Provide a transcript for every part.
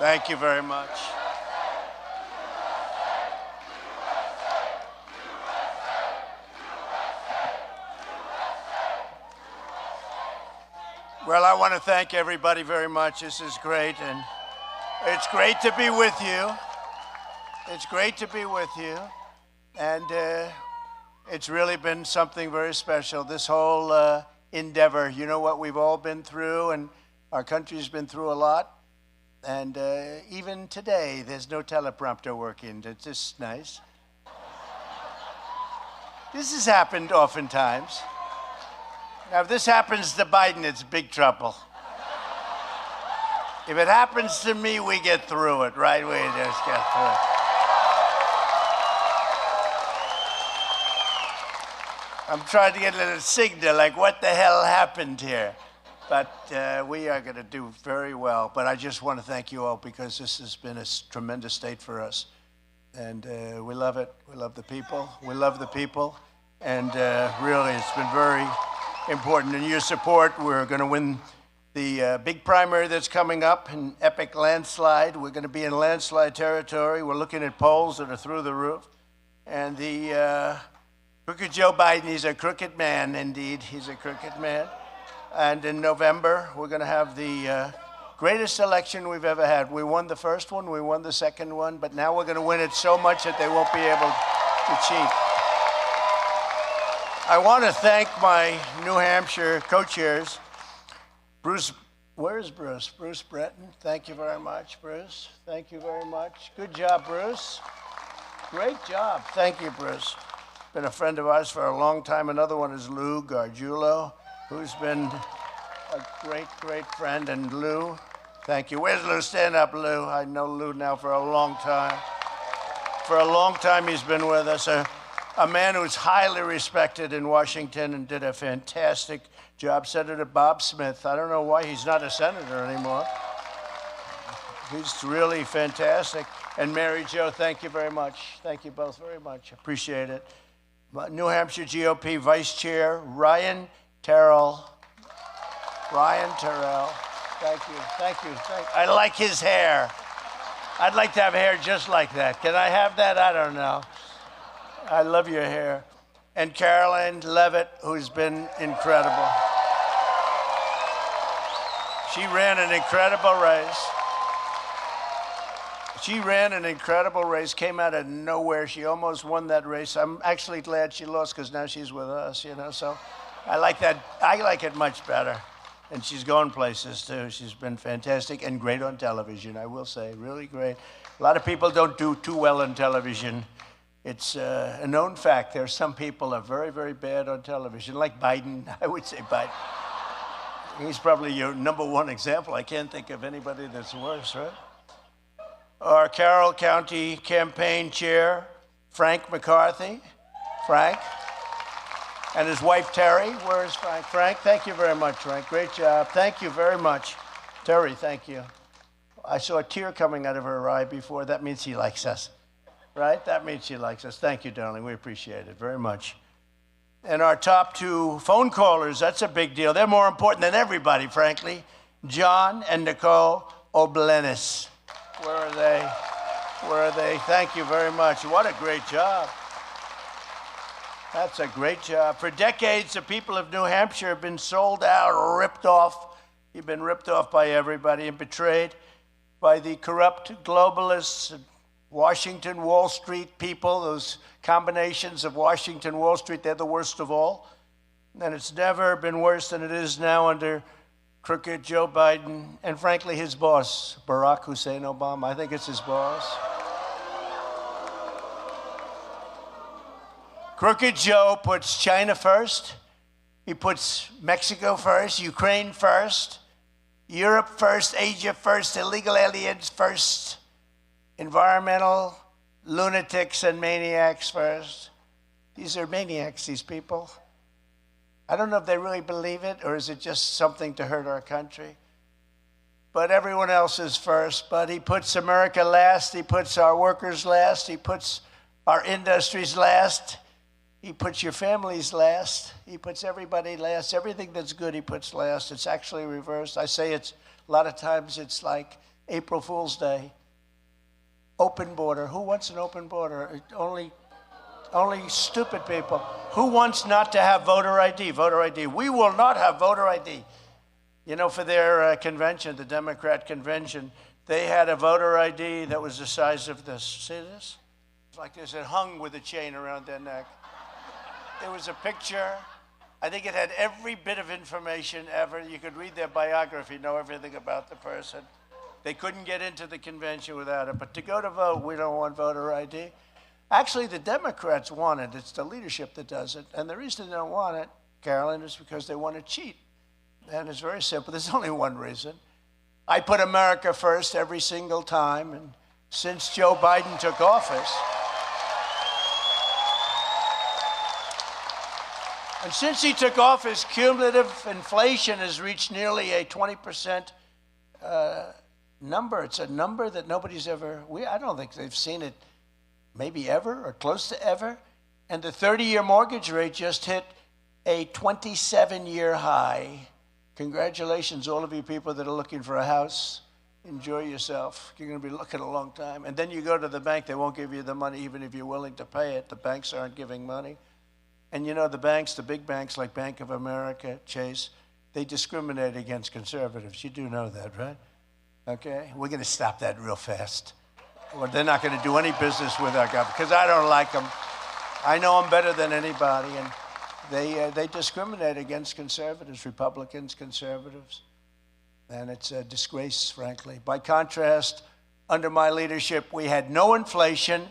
Thank you very much. Well, I want to thank everybody very much. This is great, and it's great to be with you. It's great to be with you, and it's really been something very special, this whole endeavor. You know what we've all been through, and our country's been through a lot, and even today, there's no teleprompter working. It's just nice. This has happened oftentimes. Now, if this happens to Biden, it's big trouble. If it happens to me, we get through it, right? We just get through it. I'm trying to get a little signal, like, what the hell happened here? But we are going to do very well. But I just want to thank you all, because this has been a tremendous state for us. And we love it. We love the people. We love the people. And really, it's been very important. In your support, we're going to win the big primary that's coming up, an epic landslide. We're going to be in landslide territory. We're looking at polls that are through the roof. And the crooked Joe Biden, he's a crooked man, indeed. He's a crooked man. And in November, we're going to have the greatest election we've ever had. We won the first one, we won the second one, but now we're going to win it so much that they won't be able to cheat. I want to thank my New Hampshire co-chairs. Bruce, where is Bruce? Bruce Breton, thank you very much, Bruce. Thank you very much. Good job, Bruce. Great job. Thank you, Bruce. Been a friend of ours for a long time. Another one is Lou Gargiulo, who's been a great, great friend. And Lou, thank you. Where's Lou? Stand up, Lou. I know Lou now for a long time. For a long time, he's been with us. A man who's highly respected in Washington and did a fantastic job. Senator Bob Smith. I don't know why he's not a senator anymore. He's really fantastic. And Mary Jo, thank you very much. Thank you both very much. Appreciate it. New Hampshire GOP Vice Chair Ryan Terrell. Ryan Terrell. Thank you. Thank you. I like his hair. I'd like to have hair just like that. Can I have that? I don't know. I love your hair. And Caroline Levitt, who's been incredible. She ran an incredible race. She ran an incredible race, came out of nowhere. She almost won that race. I'm actually glad she lost, because now she's with us, you know. So I like that. I like it much better. And she's gone places, too. She's been fantastic and great on television, I will say, really great. A lot of people don't do too well on television. It's a known fact. There are some people who are very, very bad on television, like Biden. I would say Biden. He's probably your number one example. I can't think of anybody that's worse, right? Our Carroll County campaign chair, Frank McCarthy. Frank. And his wife, Terry. Where is Frank? Frank, thank you very much, Frank. Great job. Thank you very much. Terry, thank you. I saw a tear coming out of her eye before. That means she likes us. Right? That means she likes us. Thank you, darling. We appreciate it very much. And our top two phone callers, that's a big deal. They're more important than everybody, frankly. John and Nicole Oblenis. Where are they? Where are they? Thank you very much. What a great job. That's a great job. For decades, the people of New Hampshire have been sold out, ripped off. You've been ripped off by everybody and betrayed by the corrupt globalists, Washington, Wall Street people, those combinations of Washington, Wall Street, they're the worst of all. And it's never been worse than it is now under crooked Joe Biden and, frankly, his boss, Barack Hussein Obama. I think it's his boss. Crooked Joe puts China first. He puts Mexico first, Ukraine first, Europe first, Asia first, illegal aliens first, environmental lunatics and maniacs first. These are maniacs, these people. I don't know if they really believe it, or is it just something to hurt our country? But everyone else is first. But he puts America last. He puts our workers last. He puts our industries last. He puts your families last. He puts everybody last. Everything that's good he puts last. It's actually reversed. I say it's, a lot of times it's like April Fool's Day. Open border. Who wants an open border? Only stupid people. Who wants not to have voter ID? Voter ID. We will not have voter ID. You know, for their convention, the Democrat convention, they had a voter ID that was the size of this. See this? It's like this. It hung with a chain around their neck. There was a picture. I think it had every bit of information ever. You could read their biography, know everything about the person. They couldn't get into the convention without it. But to go to vote, we don't want voter ID. Actually, the Democrats want it. It's the leadership that does it. And the reason they don't want it, Carolyn, is because they want to cheat. And it's very simple. There's only one reason. I put America first every single time. And since Joe Biden took office, cumulative inflation has reached nearly a 20% number. It's a number that nobody's ever, I don't think they've seen it maybe ever or close to ever. And the 30-year mortgage rate just hit a 27-year high. Congratulations, all of you people that are looking for a house. Enjoy yourself. You're going to be looking a long time. And then you go to the bank, they won't give you the money even if you're willing to pay it. The banks aren't giving money. And you know, the banks, the big banks like Bank of America, Chase, they discriminate against conservatives. You do know that, right? Okay? We're going to stop that real fast. Well, they're not going to do any business with our government because I don't like them. I know them better than anybody, and they discriminate against conservatives, Republicans, conservatives. And it's a disgrace, frankly. By contrast, under my leadership, we had no inflation,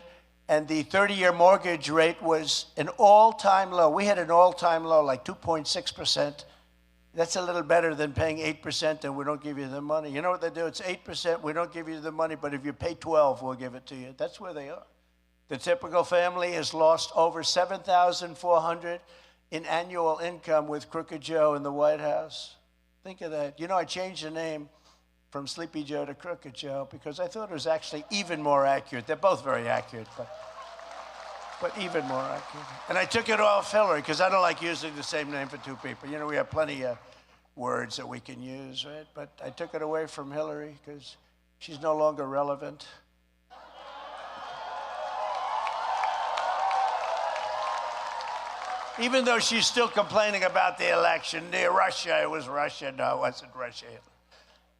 and the 30-year mortgage rate was an all-time low. We had an all-time low, like 2.6%. That's a little better than paying 8% and we don't give you the money. You know what they do? It's 8%, we don't give you the money, but if you pay 12, we'll give it to you. That's where they are. The typical family has lost over $7,400 in annual income with Crooked Joe in the White House. Think of that. You know, I changed the name from Sleepy Joe to Crooked Joe because I thought it was actually even more accurate. They're both very accurate, but even more accurate. And I took it off Hillary because I don't like using the same name for two people. You know, we have plenty of words that we can use, right? But I took it away from Hillary because she's no longer relevant. Even though she's still complaining about the election, Russia, it was Russia. No, it wasn't Russia.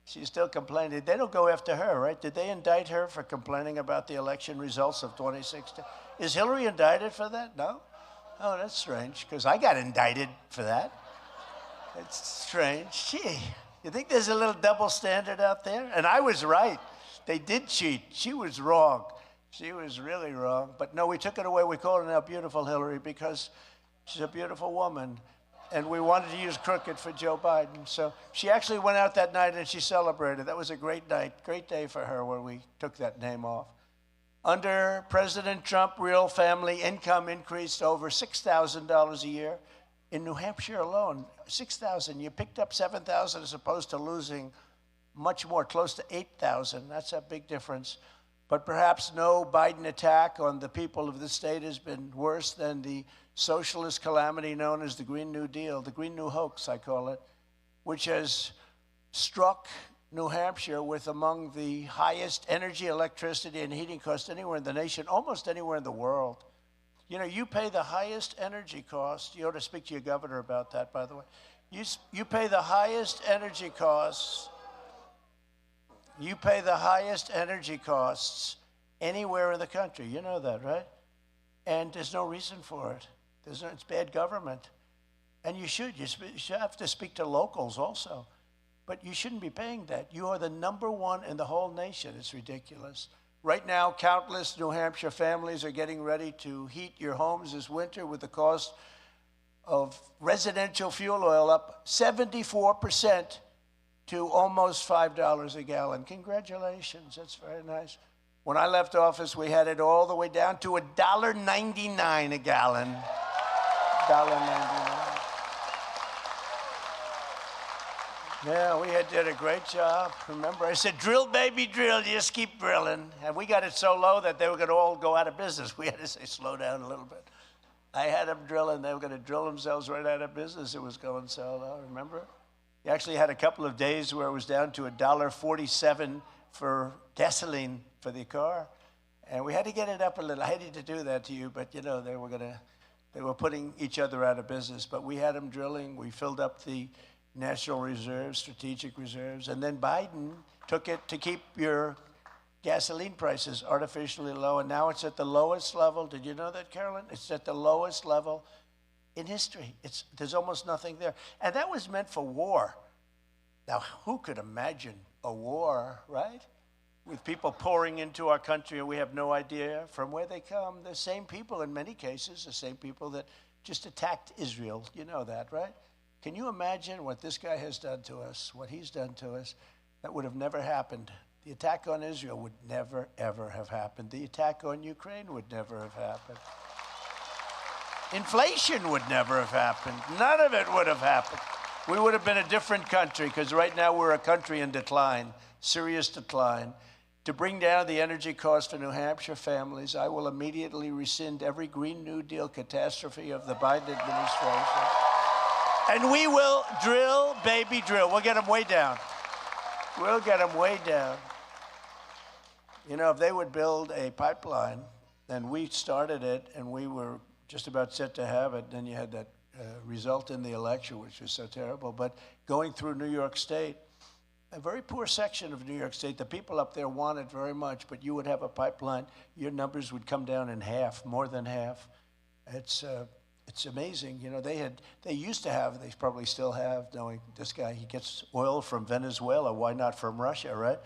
She's still complaining. They don't go after her, right? Did they indict her for complaining about the election results of 2016? Is Hillary indicted for that? No? Oh, that's strange, because I got indicted for that. It's strange. Gee, you think there's a little double standard out there? And I was right. They did cheat. She was wrong. She was really wrong. But no, we took it away. We called her now Beautiful Hillary because she's a beautiful woman. And we wanted to use Crooked for Joe Biden. So she actually went out that night and she celebrated. That was a great night, great day for her when we took that name off. Under President Trump, real family income increased over $6,000 a year. In New Hampshire alone, $6,000. You picked up $7,000 as opposed to losing much more, close to $8,000. That's a big difference. But perhaps no Biden attack on the people of the state has been worse than the socialist calamity known as the Green New Deal, the Green New Hoax, I call it, which has struck New Hampshire with among the highest energy, electricity, and heating costs anywhere in the nation, almost anywhere in the world. You know, you pay the highest energy cost. You ought to speak to your governor about that, by the way. You pay the highest energy costs. You pay the highest energy costs anywhere in the country. You know that, right? And there's no reason for it. It's bad government. And you should. You should have to speak to locals also. But you shouldn't be paying that. You are the number one in the whole nation. It's ridiculous. Right now, countless New Hampshire families are getting ready to heat your homes this winter with the cost of residential fuel oil up 74% to almost $5 a gallon. Congratulations. That's very nice. When I left office, we had it all the way down to $1.99 a gallon. $1.99. Yeah, we did a great job. Remember, I said, drill, baby, drill. Just keep drilling. And we got it so low that they were going to all go out of business. We had to say, slow down a little bit. I had them drilling. They were going to drill themselves right out of business. It was going so low, remember? You actually had a couple of days where it was down to $1.47 for gasoline for the car. And we had to get it up a little. I hated to do that to you, but they were putting each other out of business. But we had them drilling. We filled up the national reserves, strategic reserves. And then Biden took it to keep your gasoline prices artificially low. And now it's at the lowest level. Did you know that, Carolyn? It's at the lowest level in history. There's almost nothing there. And that was meant for war. Now, who could imagine a war, right? With people pouring into our country and we have no idea from where they come. The same people in many cases, the same people that just attacked Israel. You know that, right? Can you imagine what this guy has done to us, what he's done to us? That would have never happened. The attack on Israel would never, ever have happened. The attack on Ukraine would never have happened. Inflation would never have happened. None of it would have happened. We would have been a different country because right now we're a country in decline, serious decline. To bring down the energy cost for New Hampshire families, I will immediately rescind every Green New Deal catastrophe of the Biden administration. And we will drill, baby, drill. We'll get them way down. We'll get them way down. You know, if they would build a pipeline, and we started it, and we were just about set to have it, then you had that result in the election, which was so terrible. But going through New York State, a very poor section of New York State, the people up there want it very much, but you would have a pipeline, your numbers would come down in half, more than half. It's amazing. You know, they used to have, they probably still have, knowing this guy, he gets oil from Venezuela, why not from Russia, right?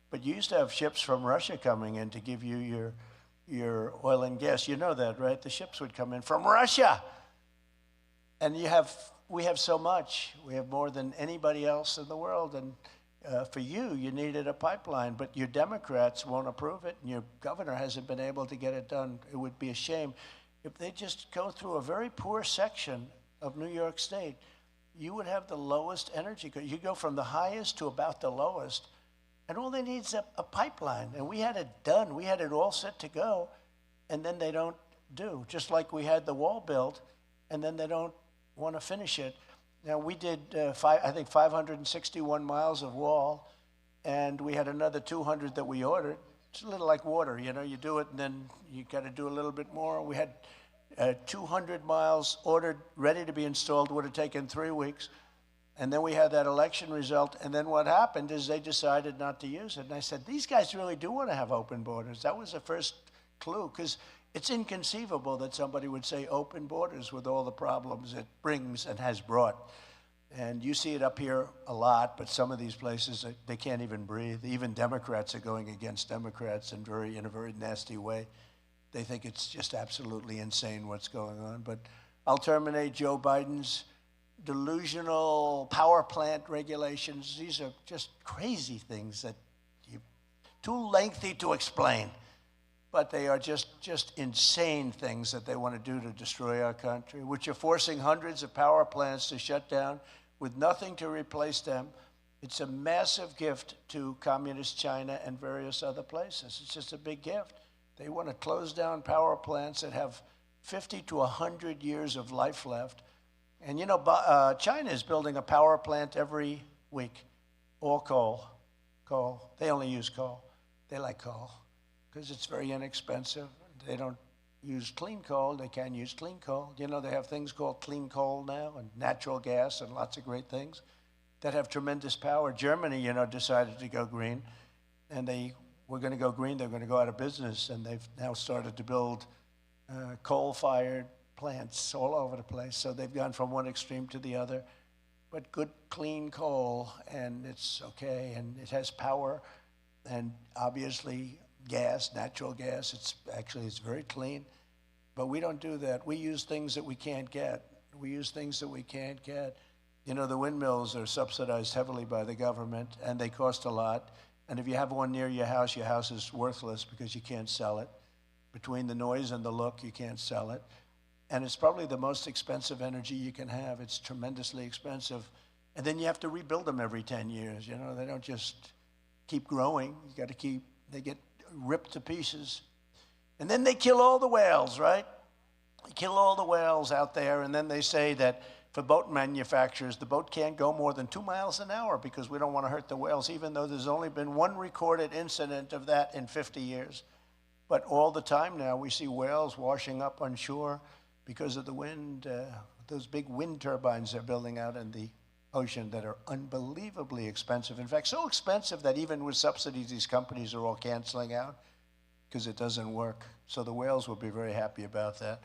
But you used to have ships from Russia coming in to give you your oil and gas. You know that, right? The ships would come in from Russia. And we have so much. We have more than anybody else in the world. And for you needed a pipeline, but your Democrats won't approve it, and your governor hasn't been able to get it done. It would be a shame. If they just go through a very poor section of New York State, you would have the lowest energy. You go from the highest to about the lowest, and all they need is a pipeline. And we had it done. We had it all set to go, and then they don't do. Just like we had the wall built, and then they don't want to finish it. Now, we did, I think, 561 miles of wall, and we had another 200 that we ordered. It's a little like water, you know, you do it, and then you got to do a little bit more. We had 200 miles ordered, ready to be installed, would have taken 3 weeks. And then we had that election result, and then what happened is they decided not to use it. And I said, these guys really do want to have open borders. That was the first clue, because it's inconceivable that somebody would say open borders with all the problems it brings and has brought. And you see it up here a lot, but some of these places, they can't even breathe. Even Democrats are going against Democrats in a very nasty way. They think it's just absolutely insane what's going on. But I'll terminate Joe Biden's delusional power plant regulations. These are just crazy things that too lengthy to explain. But they are just insane things that they want to do to destroy our country, which are forcing hundreds of power plants to shut down with nothing to replace them. It's a massive gift to communist China and various other places. It's just a big gift. They want to close down power plants that have 50 to 100 years of life left. And you know, China is building a power plant every week, all coal. They only use coal. They like coal, because it's very inexpensive. They don't use clean coal. They can use clean coal. You know, they have things called clean coal now, and natural gas, and lots of great things that have tremendous power. Germany, you know, decided to go green, and they were going to go green. They're going to go out of business, and they've now started to build coal-fired plants all over the place. So they've gone from one extreme to the other. But good, clean coal, and it's okay, and it has power, and obviously gas, natural gas, it's very clean. But we don't do that. We use things that we can't get. You know, the windmills are subsidized heavily by the government, and they cost a lot. And if you have one near your house is worthless because you can't sell it. Between the noise and the look, you can't sell it. And it's probably the most expensive energy you can have. It's tremendously expensive. And then you have to rebuild them every 10 years. You know, they don't just keep growing. You got to they get ripped to pieces. And then they kill all the whales, right? They kill all the whales out there, and then they say that for boat manufacturers, the boat can't go more than 2 miles an hour because we don't want to hurt the whales, even though there's only been one recorded incident of that in 50 years. But all the time now, we see whales washing up on shore because of the wind, those big wind turbines they're building out in the ocean that are unbelievably expensive. In fact, so expensive that even with subsidies, these companies are all canceling out because it doesn't work. So the whales will be very happy about that.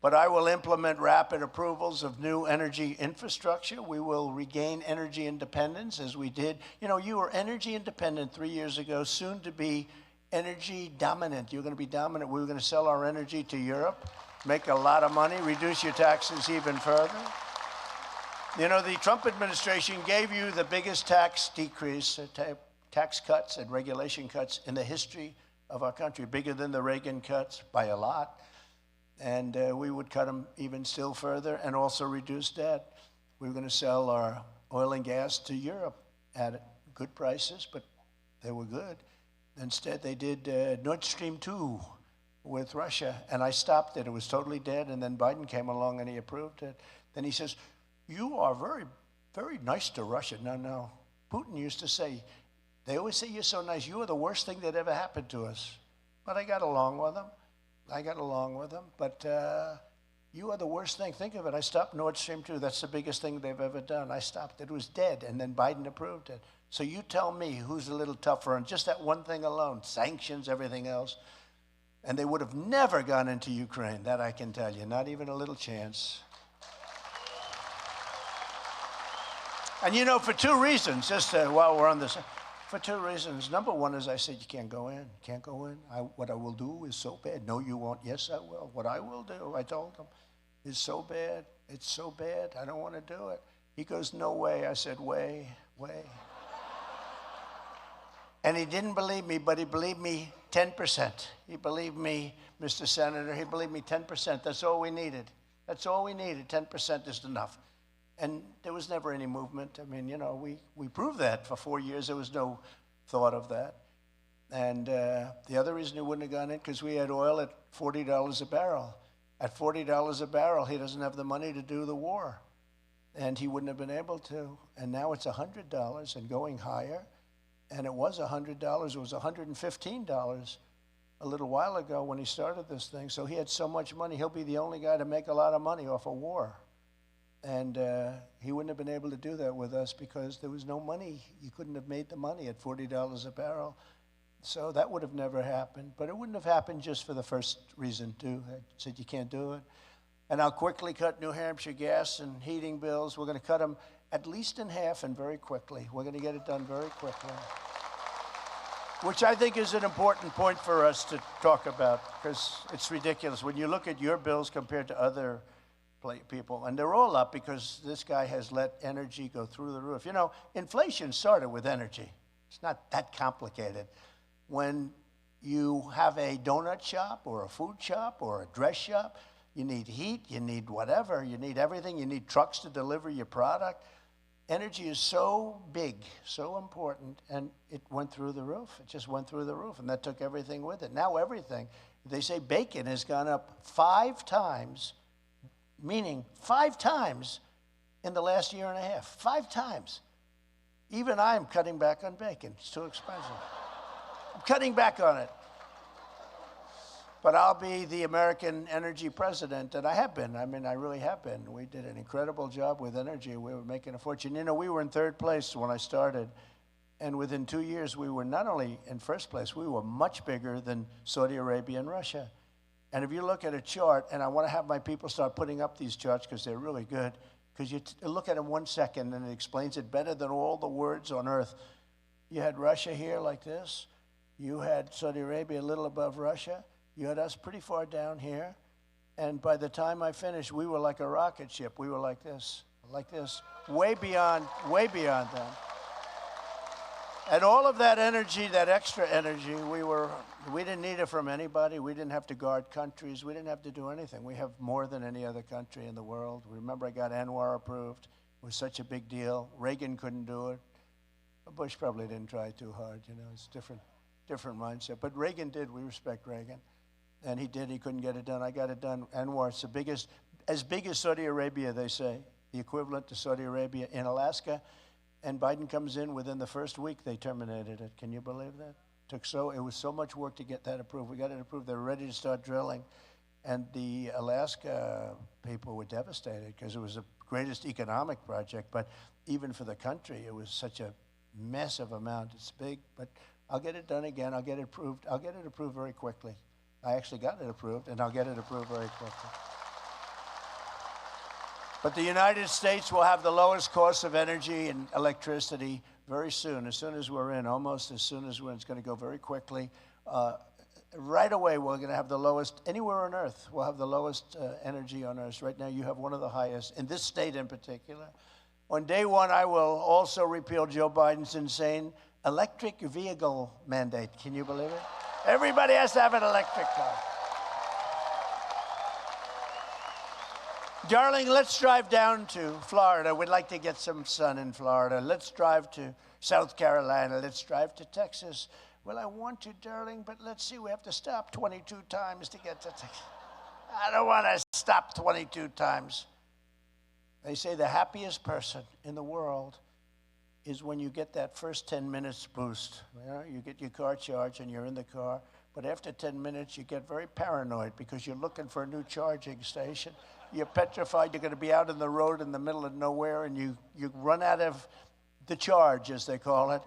But I will implement rapid approvals of new energy infrastructure. We will regain energy independence as we did. You know, you were energy independent 3 years ago, soon to be energy dominant. You're going to be dominant. We were going to sell our energy to Europe, make a lot of money, reduce your taxes even further. You know, the Trump administration gave you the biggest tax decrease, tax cuts and regulation cuts in the history of our country, bigger than the Reagan cuts by a lot. And we would cut them even still further and also reduce debt. We were going to sell our oil and gas to Europe at good prices, but they were good. Instead, they did Nord Stream 2 with Russia, and I stopped it. It was totally dead, and then Biden came along and he approved it. Then he says, you are very, very nice to Russia. No. Putin used to say, they always say you're so nice. You are the worst thing that ever happened to us. But I got along with them. But you are the worst thing. Think of it. I stopped Nord Stream 2. That's the biggest thing they've ever done. I stopped it. It was dead, and then Biden approved it. So you tell me who's a little tougher on just that one thing alone, sanctions, everything else. And they would have never gone into Ukraine, that I can tell you, not even a little chance. And you know, for two reasons, just while we're on this, for two reasons. Number one is I said, you can't go in, you can't go in. What I will do is so bad. No, you won't. Yes, I will. What I will do, I told him, is so bad. It's so bad. I don't want to do it. He goes, no way. I said, way. And he didn't believe me, but he believed me 10%. He believed me, Mr. Senator, he believed me 10%. That's all we needed. 10% is enough. And there was never any movement. I mean, you know, we proved that for 4 years. There was no thought of that. And the other reason he wouldn't have gone in, because we had oil at $40 a barrel. At $40 a barrel, he doesn't have the money to do the war. And he wouldn't have been able to. And now it's $100 and going higher. And it was $100. It was $115 a little while ago when he started this thing. So he had so much money. He'll be the only guy to make a lot of money off a war. And he wouldn't have been able to do that with us because there was no money. You couldn't have made the money at $40 a barrel. So that would have never happened. But it wouldn't have happened just for the first reason, too. I said you can't do it. And I'll quickly cut New Hampshire gas and heating bills. We're going to cut them at least in half and very quickly. We're going to get it done very quickly. Which I think is an important point for us to talk about because it's ridiculous. When you look at your bills compared to other people, and they're all up because this guy has let energy go through the roof. You know, inflation started with energy. It's not that complicated. When you have a donut shop or a food shop or a dress shop, you need heat, you need whatever, you need everything, you need trucks to deliver your product. Energy is so big, so important, and it went through the roof. It just went through the roof, and that took everything with it. Now everything, they say bacon has gone up 5 times, meaning 5 times in the last year and a half. 5 times. Even I'm cutting back on bacon. It's too expensive. I'm cutting back on it. But I'll be the American energy president, and I have been. I mean, I really have been. We did an incredible job with energy. We were making a fortune. You know, we were in 3rd place when I started, and within 2 years, we were not only in 1st place, we were much bigger than Saudi Arabia and Russia. And if you look at a chart, and I want to have my people start putting up these charts because they're really good, because you look at them 1 second, and it explains it better than all the words on earth. You had Russia here like this. You had Saudi Arabia a little above Russia. You had us pretty far down here, and by the time I finished, we were like a rocket ship. We were like this, way beyond them. And all of that energy, that extra energy, we didn't need it from anybody. We didn't have to guard countries. We didn't have to do anything. We have more than any other country in the world. Remember, I got Anwar approved. It was such a big deal. Reagan couldn't do it. Bush probably didn't try too hard. You know, it's different mindset. But Reagan did. We respect Reagan. And he did. He couldn't get it done. I got it done. Anwar, it's the biggest, as big as Saudi Arabia, they say. the equivalent to Saudi Arabia in Alaska. And Biden comes in, within the first week, they terminated it. Can you believe that? It was so much work to get that approved. We got it approved. They were ready to start drilling. And the Alaska people were devastated because it was the greatest economic project. But even for the country, it was such a massive amount. It's big, but I'll get it done again. I'll get it approved. I'll get it approved very quickly. I actually got it approved, and I'll get it approved very quickly. But the United States will have the lowest cost of energy and electricity very soon. As soon as we're in, almost as soon as we're in, it's going to go very quickly. Right away, we're going to have the lowest, anywhere on Earth, we'll have the lowest energy on Earth. Right now, you have one of the highest, in this state in particular. On day one, I will also repeal Joe Biden's insane electric vehicle mandate. Can you believe it? Everybody has to have an electric car. Darling, let's drive down to Florida. We'd like to get some sun in Florida. Let's drive to South Carolina. Let's drive to Texas. Well, I want to, darling, but let's see. We have to stop 22 times to get to Texas. I don't want to stop 22 times. They say the happiest person in the world is when you get that first 10 minutes boost. You know, you get your car charged and you're in the car, but after 10 minutes, you get very paranoid because you're looking for a new charging station. You're petrified you're going to be out in the road in the middle of nowhere, and you run out of the charge, as they call it.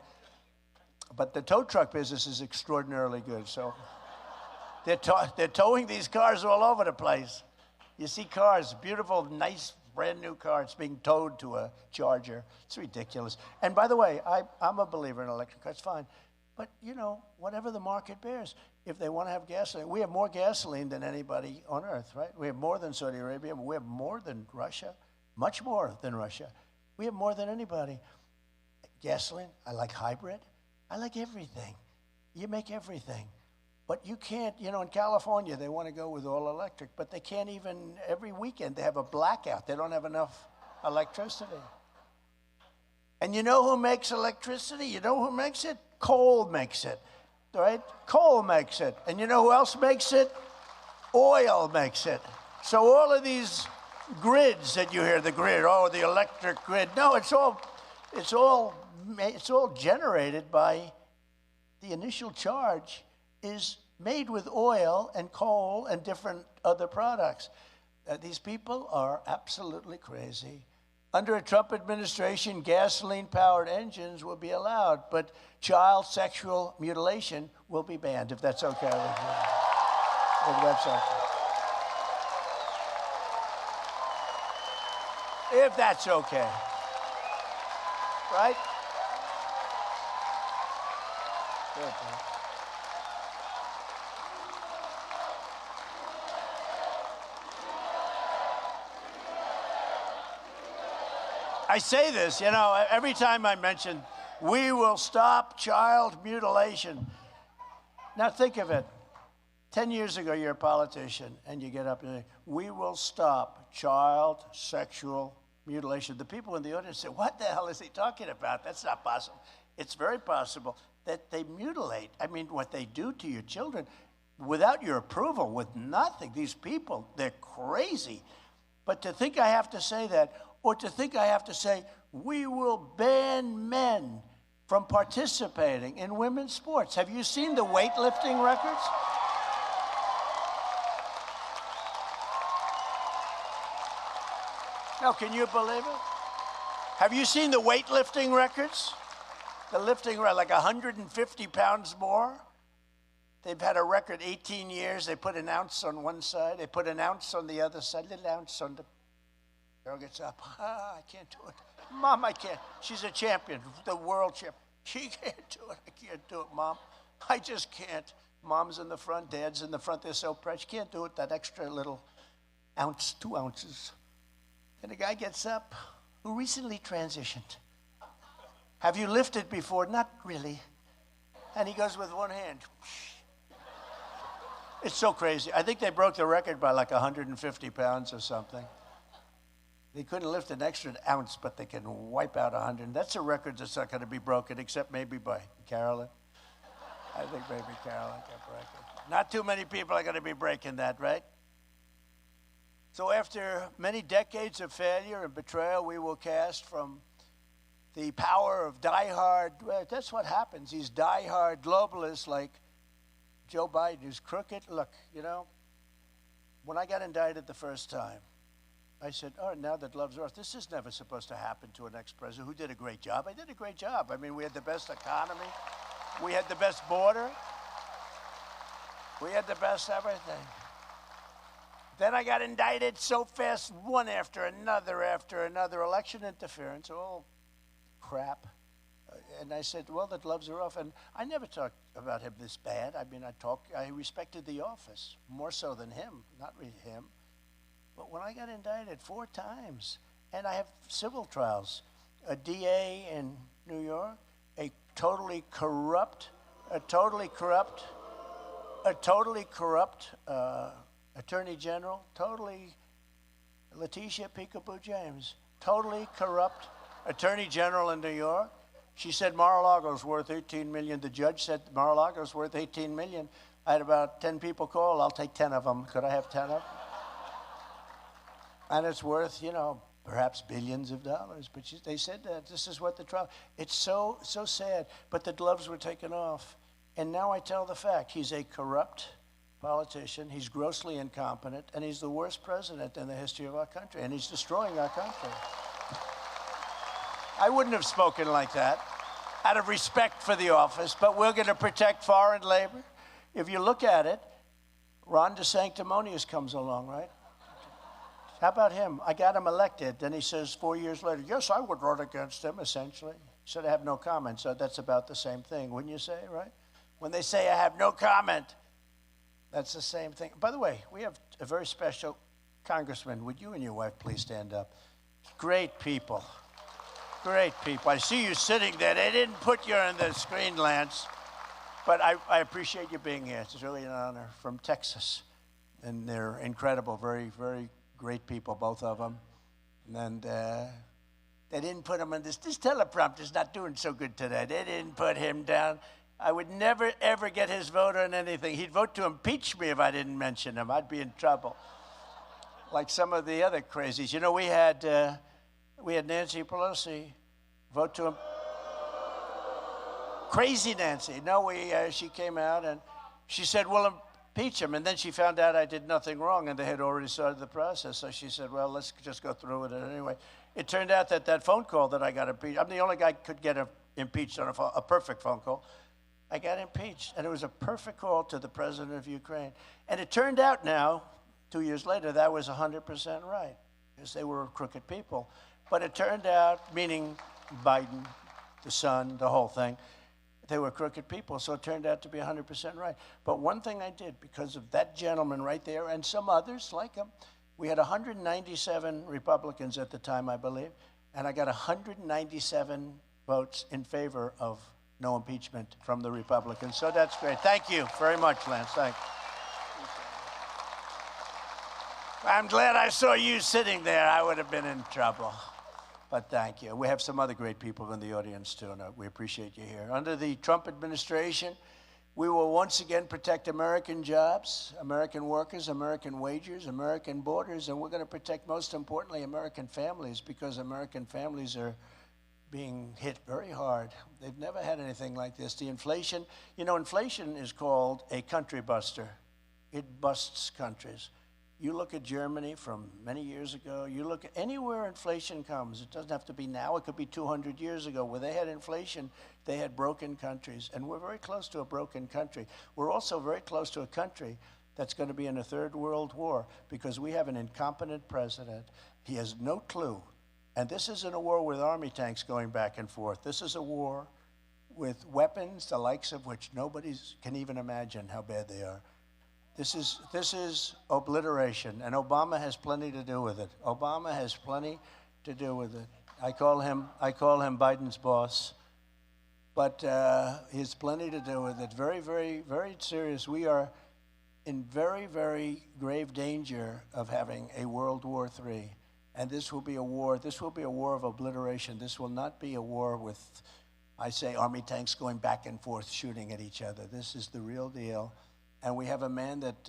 But the tow truck business is extraordinarily good. So they're towing these cars all over the place. You see cars, beautiful, nice, brand new cars being towed to a charger. It's ridiculous. And by the way, I'm a believer in electric cars. It's fine. But, you know, whatever the market bears, if they want to have gasoline, we have more gasoline than anybody on Earth, right? We have more than Saudi Arabia. We have more than Russia, much more than Russia. We have more than anybody. Gasoline, I like hybrid. I like everything. You make everything. But you can't, you know, in California, they want to go with all electric, but they can't even, every weekend, they have a blackout. They don't have enough electricity. And you know who makes electricity? You know who makes it? Coal makes it, right? Coal makes it. And you know who else makes it? Oil makes it. So all of these grids that you hear, the grid, oh, the electric grid. No, it's all generated by the initial charge is made with oil and coal and different other products. These people are absolutely crazy. Under a Trump administration, gasoline-powered engines will be allowed, but child sexual mutilation will be banned, if that's okay with you. If that's okay. If that's okay. Right? Good, man. I say this, you know, every time I mention, we will stop child mutilation. Now think of it. 10 years ago, you're a politician, and you get up and say, we will stop child sexual mutilation. The people in the audience say, what the hell is he talking about? That's not possible. It's very possible that they mutilate. I mean, what they do to your children without your approval, with nothing. These people, they're crazy. But to think I have to say that, or to think I have to say, we will ban men from participating in women's sports. Have you seen the weightlifting records? No, can you believe it? Have you seen the weightlifting records? The lifting, like 150 pounds more. They've had a record 18 years. They put an ounce on one side. They put an ounce on the other side. Little ounce on the... Girl gets up. I can't do it. Mom, I can't. She's a champion, the world champion. She can't do it. I can't do it, Mom. I just can't. Mom's in the front. Dad's in the front. They're so proud. She can't do it. That extra little ounce, 2 ounces. And the guy gets up who recently transitioned. Have you lifted before? Not really. And he goes with one hand. It's so crazy. I think they broke the record by like 150 pounds or something. They couldn't lift an extra ounce, but they can wipe out 100. That's a record that's not going to be broken, except maybe by Carolyn. I think maybe Carolyn can break it. Not too many people are going to be breaking that, right? So after many decades of failure and betrayal, we will cast from the power of diehard, well, that's what happens. These diehard globalists like Joe Biden, who's crooked. Look, you know, when I got indicted the first time, I said, oh, now that love's ours, this is never supposed to happen to an ex-president who did a great job. I did a great job. I mean, we had the best economy. We had the best border. We had the best everything. Then I got indicted so fast, one after another, election interference, all crap. And I said, well, the gloves are off. And I never talked about him this bad. I mean, I respected the office more so than him, not really him. But when I got indicted 4 times, and I have civil trials, a DA in New York, a totally corrupt Attorney General, totally, Letitia Peekaboo James, totally corrupt Attorney General in New York. She said Mar-a-Lago's worth $18 million. The judge said Mar-a-Lago's worth $18 million. I had about 10 people call. I'll take 10 of them. Could I have 10 of them? And it's worth, you know, perhaps billions of dollars. But they said that this is what the trial. It's so sad. But the gloves were taken off. And now I tell the fact. He's a corrupt politician. He's grossly incompetent. And he's the worst president in the history of our country. And he's destroying our country. I wouldn't have spoken like that out of respect for the office. But we're going to protect foreign labor. If you look at it, Ron DeSanctimonious comes along, right? How about him? I got him elected. Then he says 4 years later, yes, I would run against him, essentially. He said, I have no comment. So that's about the same thing, wouldn't you say, right? When they say I have no comment, that's the same thing. By the way, we have a very special congressman. Would you and your wife please stand up? Great people. Great people. I see you sitting there. They didn't put you on the screen, Lance. But I appreciate you being here. It's really an honor. From Texas. And they're incredible, very, very great people, both of them. And they didn't put him on this. This teleprompter's not doing so good today. They didn't put him down. I would never, ever get his vote on anything. He'd vote to impeach me if I didn't mention him. I'd be in trouble. Like some of the other crazies. You know, we had Nancy Pelosi vote to him. Crazy Nancy. No, she came out and she said, we'll impeach him. And then she found out I did nothing wrong and they had already started the process. So she said, well, let's just go through with it anyway. It turned out that phone call that I got impeached, I'm the only guy who could get impeached on a perfect phone call. I got impeached. And it was a perfect call to the president of Ukraine. And it turned out now, 2 years later, that was 100% right. Because they were crooked people. But it turned out, meaning Biden, the son, the whole thing, they were crooked people, so it turned out to be 100% right. But one thing I did, because of that gentleman right there and some others like him, we had 197 Republicans at the time, I believe, and I got 197 votes in favor of no impeachment from the Republicans. So that's great. Thank you very much, Lance. Thank you. I'm glad I saw you sitting there. I would have been in trouble. But thank you. We have some other great people in the audience, too, and we appreciate you here. Under the Trump administration, we will once again protect American jobs, American workers, American wages, American borders, and we're going to protect, most importantly, American families, because American families are being hit very hard. They've never had anything like this. The inflation, you know, inflation is called a country buster. It busts countries. You look at Germany from many years ago. You look at anywhere inflation comes. It doesn't have to be now. It could be 200 years ago. Where they had inflation, they had broken countries. And we're very close to a broken country. We're also very close to a country that's going to be in a third world war because we have an incompetent president. He has no clue. And this isn't a war with army tanks going back and forth. This is a war with weapons, the likes of which nobody can even imagine how bad they are. This is obliteration, and Obama has plenty to do with it. Obama has plenty to do with it. I call him Biden's boss, but he has plenty to do with it. Very, very, very serious. We are in very, very grave danger of having a World War III, and this will be a war. This will be a war of obliteration. This will not be a war with, I say, army tanks going back and forth shooting at each other. This is the real deal. And we have a man that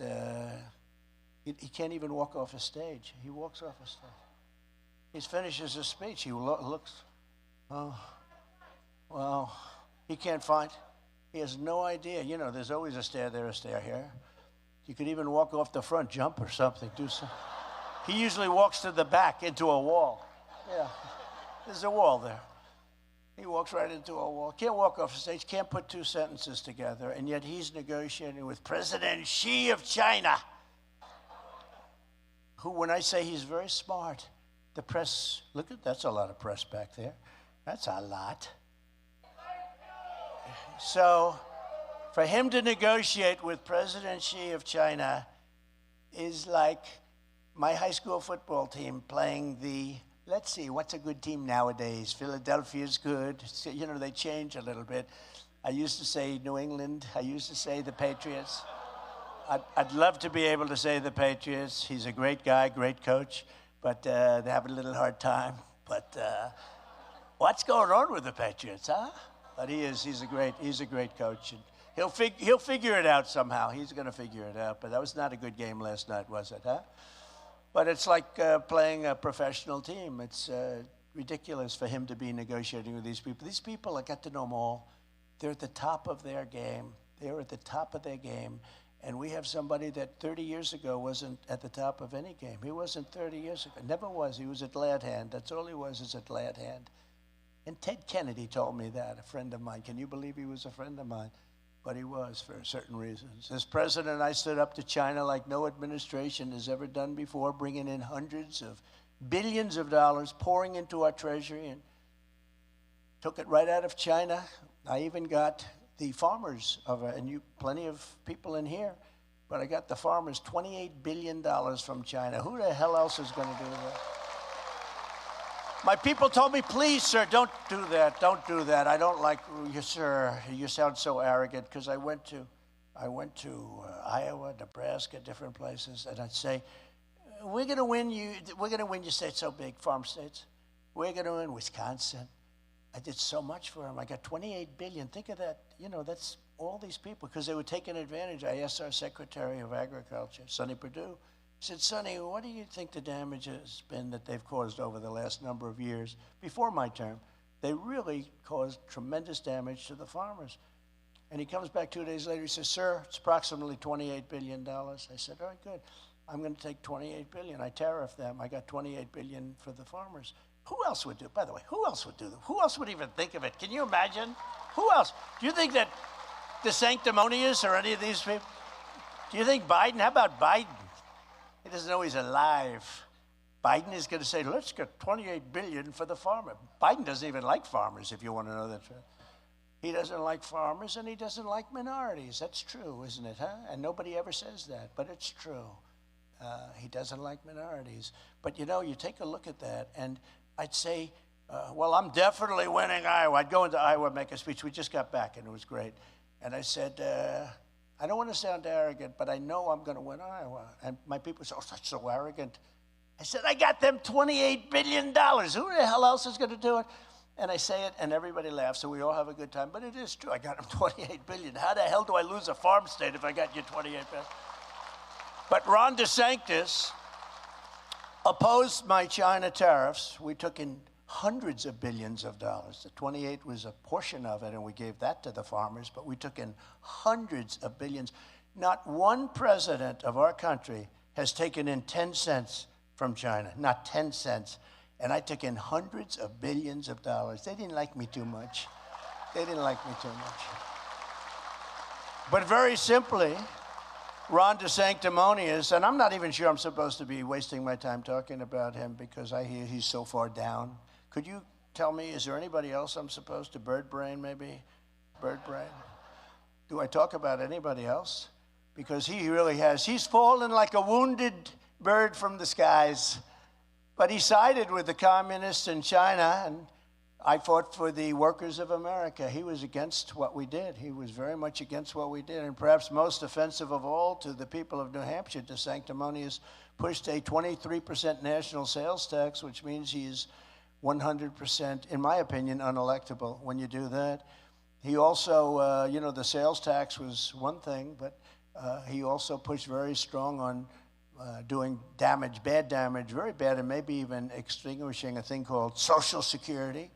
He can't even walk off a stage. He walks off a stage. He finishes his speech. He looks, oh, well, he can't find. He has no idea. You know, there's always a stair there, a stair here. You could even walk off the front, jump or something, do something. He usually walks to the back into a wall. Yeah, there's a wall there. He walks right into a wall. Can't walk off the stage, can't put two sentences together, and yet he's negotiating with President Xi of China, who, when I say he's very smart, the press, look at, that's a lot of press back there. That's a lot. So for him to negotiate with President Xi of China is like my high school football team playing the, let's see, what's a good team nowadays? Philadelphia's good. You know, they change a little bit. I used to say New England. I used to say the Patriots. I'd love to be able to say the Patriots. He's a great guy, great coach, but they have a little hard time. But what's going on with the Patriots, huh? But he's a great coach. And he'll figure it out somehow. He's going to figure it out. But that was not a good game last night, was it, huh? But it's like playing a professional team. It's ridiculous for him to be negotiating with these people. These people, I got to know them all. They're at the top of their game. They're at the top of their game. And we have somebody that 30 years ago wasn't at the top of any game. He wasn't 30 years ago. Never was. He was a glad hand. That's all he was, is a glad hand. And Ted Kennedy told me that, a friend of mine. Can you believe he was a friend of mine? But he was, for certain reasons. As president, I stood up to China like no administration has ever done before, bringing in hundreds of billions of dollars, pouring into our treasury, and took it right out of China. I even got the farmers and plenty of people in here, but I got the farmers $28 billion from China. Who the hell else is going to do that? My people told me, please, sir, don't do that. Don't do that. I don't like you, sir. You sound so arrogant. Because I went to Iowa, Nebraska, different places, and I'd say, we're going to win your states so big, farm states. We're going to win Wisconsin. I did so much for them. I got $28 billion. Think of that. You know, that's all these people, because they were taking advantage. I asked our Secretary of Agriculture, Sonny Perdue. I said, Sonny, what do you think the damage has been that they've caused over the last number of years before my term? They really caused tremendous damage to the farmers. And he comes back 2 days later. He says, sir, it's approximately $28 billion. I said, all right, good. I'm going to take $28 billion. I tariff them. I got $28 billion for the farmers. Who else would do it? By the way, who else would do that? Who else would even think of it? Can you imagine? Who else? Do you think that the sanctimonious or any of these people? Do you think Biden? How about Biden? He doesn't know he's alive. Biden is going to say, let's get $28 billion for the farmer. Biden doesn't even like farmers, if you want to know that. He doesn't like farmers, and he doesn't like minorities. That's true, isn't it, huh? And nobody ever says that, but it's true. He doesn't like minorities. But, you know, you take a look at that, and I'd say, well, I'm definitely winning Iowa. I'd go into Iowa, make a speech. We just got back, and it was great. And I said, I don't want to sound arrogant, but I know I'm going to win Iowa. And my people said, oh, that's so arrogant. I said, I got them $28 billion. Who the hell else is going to do it? And I say it, and everybody laughs, so we all have a good time. But it is true. I got them $28 billion. How the hell do I lose a farm state if I got you $28 billion? But Ron DeSantis opposed my China tariffs. We took in hundreds of billions of dollars. The 28 was a portion of it, and we gave that to the farmers, but we took in hundreds of billions. Not one president of our country has taken in 10 cents from China, not 10 cents. And I took in hundreds of billions of dollars. They didn't like me too much. They didn't like me too much. But very simply, Ron DeSanctimonious, and I'm not even sure I'm supposed to be wasting my time talking about him because I hear he's so far down. Could you tell me, is there anybody else I'm supposed to? Bird brain, maybe? Bird brain? Do I talk about anybody else? Because he really has. He's fallen like a wounded bird from the skies. But he sided with the communists in China, and I fought for the workers of America. He was against what we did. He was very much against what we did. And perhaps most offensive of all to the people of New Hampshire, DeSanctimonious pushed a 23% national sales tax, which means he's 100%, in my opinion, unelectable when you do that. He also, the sales tax was one thing, but he also pushed very strong on doing damage, bad damage, very bad, and maybe even extinguishing a thing called Social Security.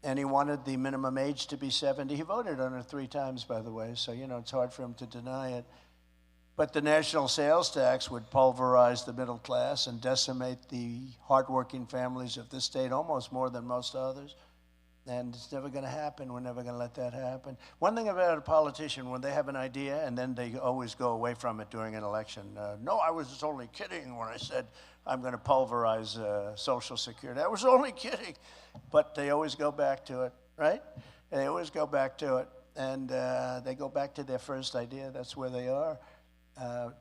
And he wanted the minimum age to be 70. He voted on it 3 times, by the way, so, it's hard for him to deny it. But the national sales tax would pulverize the middle class and decimate the hardworking families of this state almost more than most others. And it's never going to happen. We're never going to let that happen. One thing about a politician, when they have an idea and then they always go away from it during an election. No, I was only kidding when I said I'm going to pulverize Social Security. I was only kidding. But they always go back to it, right? They always go back to it. And they go back to their first idea. That's where they are.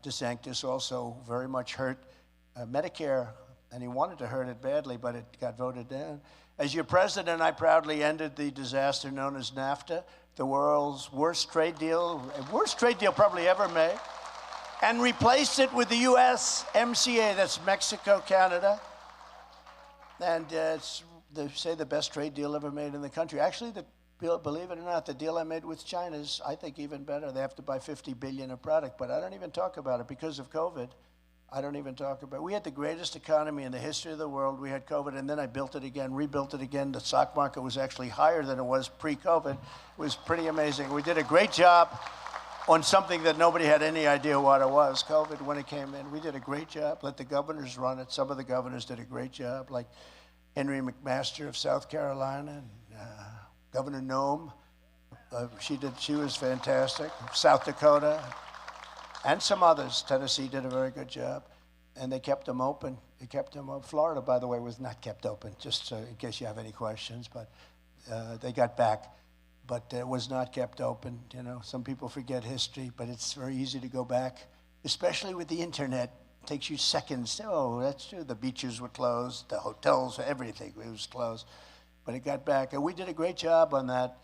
DeSantis also very much hurt Medicare, and he wanted to hurt it badly, but it got voted down. As your president, I proudly ended the disaster known as NAFTA, the world's worst trade deal probably ever made, and replaced it with the USMCA, that's Mexico, Canada, and it's, they say, the best trade deal ever made in the country. Actually, believe it or not, the deal I made with China is, I think, even better. They have to buy $50 billion of product, but I don't even talk about it because of COVID. I don't even talk about it. We had the greatest economy in the history of the world. We had COVID, and then I built it again, rebuilt it again. The stock market was actually higher than it was pre-COVID. It was pretty amazing. We did a great job on something that nobody had any idea what it was, COVID, when it came in. We did a great job. Let the governors run it. Some of the governors did a great job, like Henry McMaster of South Carolina, and Governor Nome. She was fantastic. South Dakota. And some others. Tennessee did a very good job. And they kept them open. They kept them open. Florida, by the way, was not kept open, just so, in case you have any questions. But they got back. But it was not kept open. Some people forget history, but it's very easy to go back, especially with the internet. It takes you seconds. Oh, that's true. The beaches were closed. The hotels, everything was closed. But it got back. And we did a great job on that.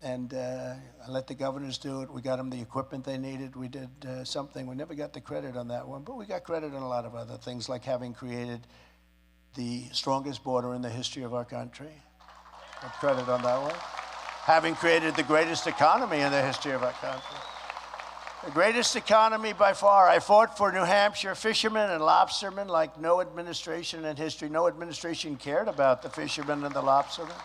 And I let the governors do it. We got them the equipment they needed. We did something. We never got the credit on that one, but we got credit on a lot of other things, like having created the strongest border in the history of our country. Got credit on that one. Having created the greatest economy in the history of our country. The greatest economy by far. I fought for New Hampshire fishermen and lobstermen like no administration in history. No administration cared about the fishermen and the lobstermen.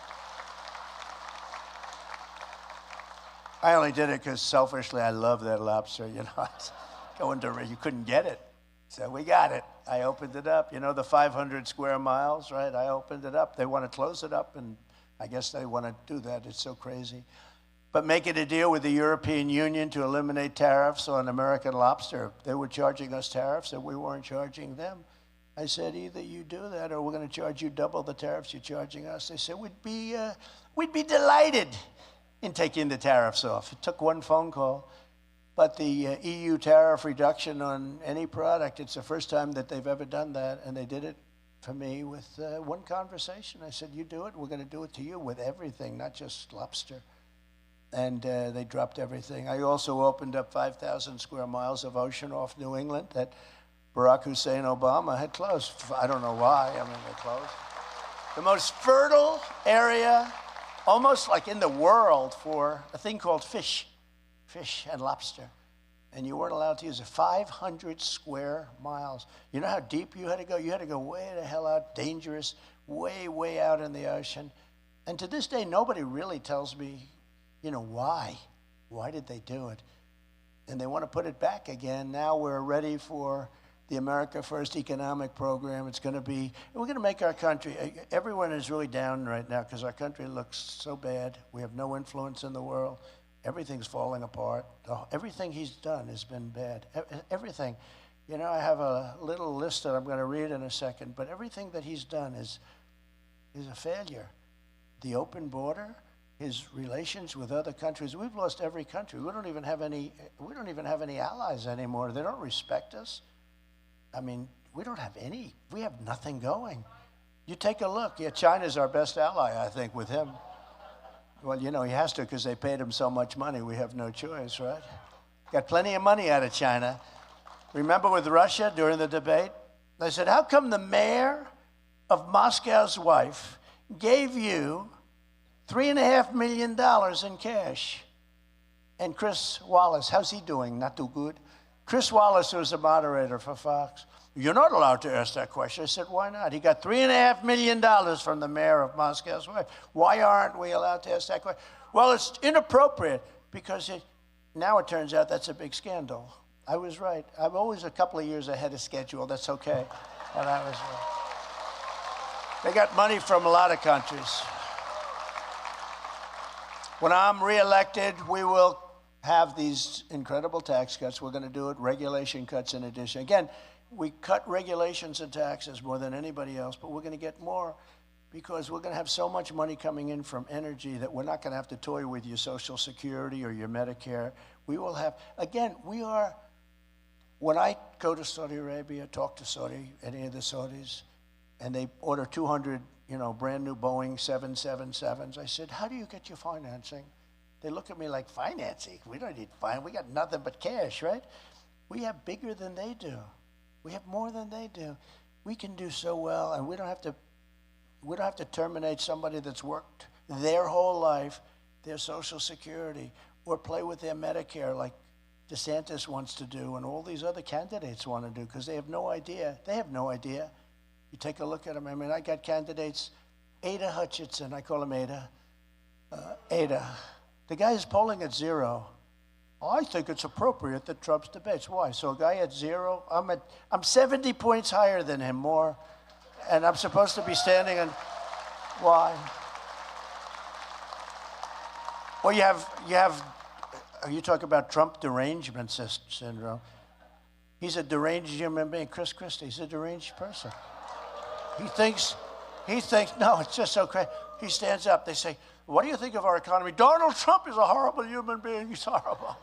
I only did it because selfishly I love that lobster, you couldn't get it. So we got it. I opened it up. The 500 square miles, right? I opened it up. They want to close it up, and I guess they want to do that. It's so crazy. But making a deal with the European Union to eliminate tariffs on American lobster. They were charging us tariffs, and we weren't charging them. I said, either you do that, or we're going to charge you double the tariffs you're charging us. They said, we'd be delighted in taking the tariffs off. It took one phone call. But the EU tariff reduction on any product, it's the first time that they've ever done that, and they did it for me with one conversation. I said, you do it, we're going to do it to you with everything, not just lobster. And they dropped everything. I also opened up 5,000 square miles of ocean off New England that Barack Hussein Obama had closed. I don't know why, they closed. The most fertile area almost like in the world for a thing called fish and lobster. And you weren't allowed to use it. 500 square miles. You know how deep you had to go? You had to go way the hell out, dangerous, way, way out in the ocean. And to this day, nobody really tells me, why. Why did they do it? And they want to put it back again. Now we're ready for the America First economic program. We're going to make our country, everyone is really down right now because our country looks so bad. We have no influence in the world. Everything's falling apart. Everything he's done has been bad. Everything. I have a little list that I'm going to read in a second, but everything that he's done is a failure. The open border, his relations with other countries. We've lost every country. We don't even have any allies anymore. They don't respect us. We have nothing going. You take a look. Yeah, China's our best ally, I think, with him. Well, he has to because they paid him so much money. We have no choice, right? Got plenty of money out of China. Remember with Russia during the debate? They said, how come the mayor of Moscow's wife gave you $3.5 million in cash? And Chris Wallace, how's he doing? Not too good. Chris Wallace was a moderator for Fox. You're not allowed to ask that question. I said, why not? He got $3.5 million from the mayor of Moscow's wife. Why aren't we allowed to ask that question? Well, it's inappropriate because now it turns out that's a big scandal. I was right. I'm always a couple of years ahead of schedule. That's okay. And I was right. They got money from a lot of countries. When I'm reelected, we will have these incredible tax cuts. We're going to do it, regulation cuts in addition. Again, we cut regulations and taxes more than anybody else, but we're going to get more because we're going to have so much money coming in from energy that we're not going to have to toy with your Social Security or your Medicare. We will have, again, when I go to Saudi Arabia, talk to any of the Saudis, and they order 200, brand new Boeing 777s, I said, how do you get your financing? They look at me like, financing? We don't need we got nothing but cash, right? We have bigger than they do. We have more than they do. We can do so well, and we don't have to terminate somebody that's worked their whole life, their Social Security, or play with their Medicare like DeSantis wants to do and all these other candidates want to do because they have no idea. They have no idea. You take a look at them. I mean, I got candidates, Ada Hutchinson, I call him Ada. Ada. The guy is polling at 0. I think it's appropriate that Trump's debates. Why? So a guy at 0, I'm 70 points higher than him, more, and I'm supposed to be standing on. Why? Well, you talk about Trump derangement syndrome. He's a deranged human being. Chris Christie, he's a deranged person. He thinks, no, it's just so crazy. He stands up, they say, what do you think of our economy? Donald Trump is a horrible human being, he's horrible.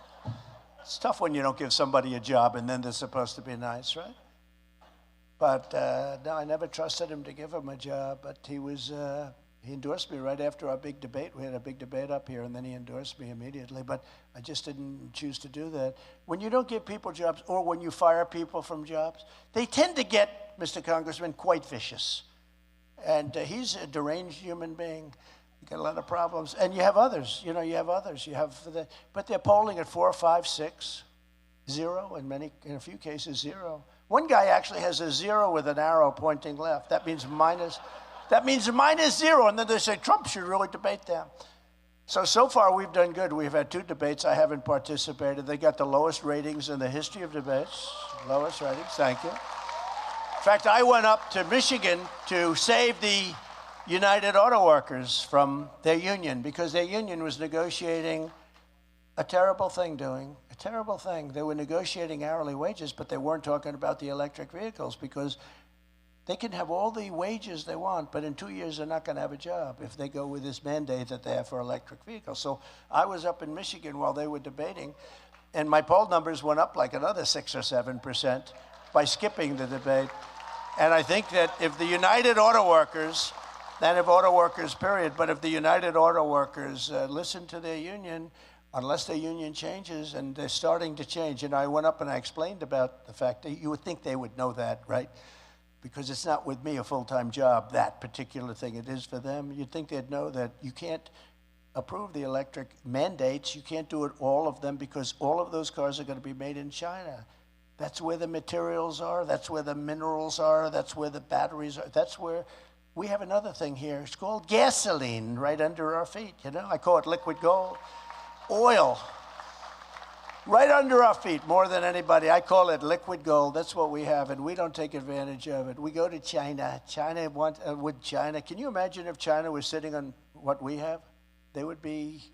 It's tough when you don't give somebody a job and then they're supposed to be nice, right? But no, I never trusted him to give him a job, but he endorsed me right after our big debate. We had a big debate up here, and then he endorsed me immediately, but I just didn't choose to do that. When you don't give people jobs, or when you fire people from jobs, they tend to get, Mr. Congressman, quite vicious. And he's a deranged human being. You got a lot of problems. And you have others, but they're polling at 4, 5, 6, 0, in a few cases, 0. One guy actually has a 0 with an arrow pointing left. That means minus 0, and then they say Trump should really debate them. So far we've done good. We've had 2 debates. I haven't participated. They got the lowest ratings in the history of debates. Lowest ratings, thank you. In fact, I went up to Michigan to save the United Auto Workers from their union because their union was negotiating a terrible thing a terrible thing. They were negotiating hourly wages, but they weren't talking about the electric vehicles because they can have all the wages they want, but in 2 years they're not going to have a job if they go with this mandate that they have for electric vehicles. So I was up in Michigan while they were debating, and my poll numbers went up like another 6 or 7% by skipping the debate. And I think that if the United Auto Workers, and if auto workers, period, but if the United Auto Workers listen to their union, unless their union changes, and they're starting to change. I went up and I explained about the fact that you would think they would know that, right? Because it's not with me a full-time job, that particular thing. It is for them. You'd think they'd know that you can't approve the electric mandates. You can't do it, all of them, because all of those cars are going to be made in China. That's where the materials are. That's where the minerals are. That's where the batteries are. That's where we have another thing here. It's called gasoline right under our feet. I call it liquid gold. Oil. Right under our feet, more than anybody. I call it liquid gold. That's what we have, and we don't take advantage of it. We go to China. Can you imagine if China was sitting on what we have? They would be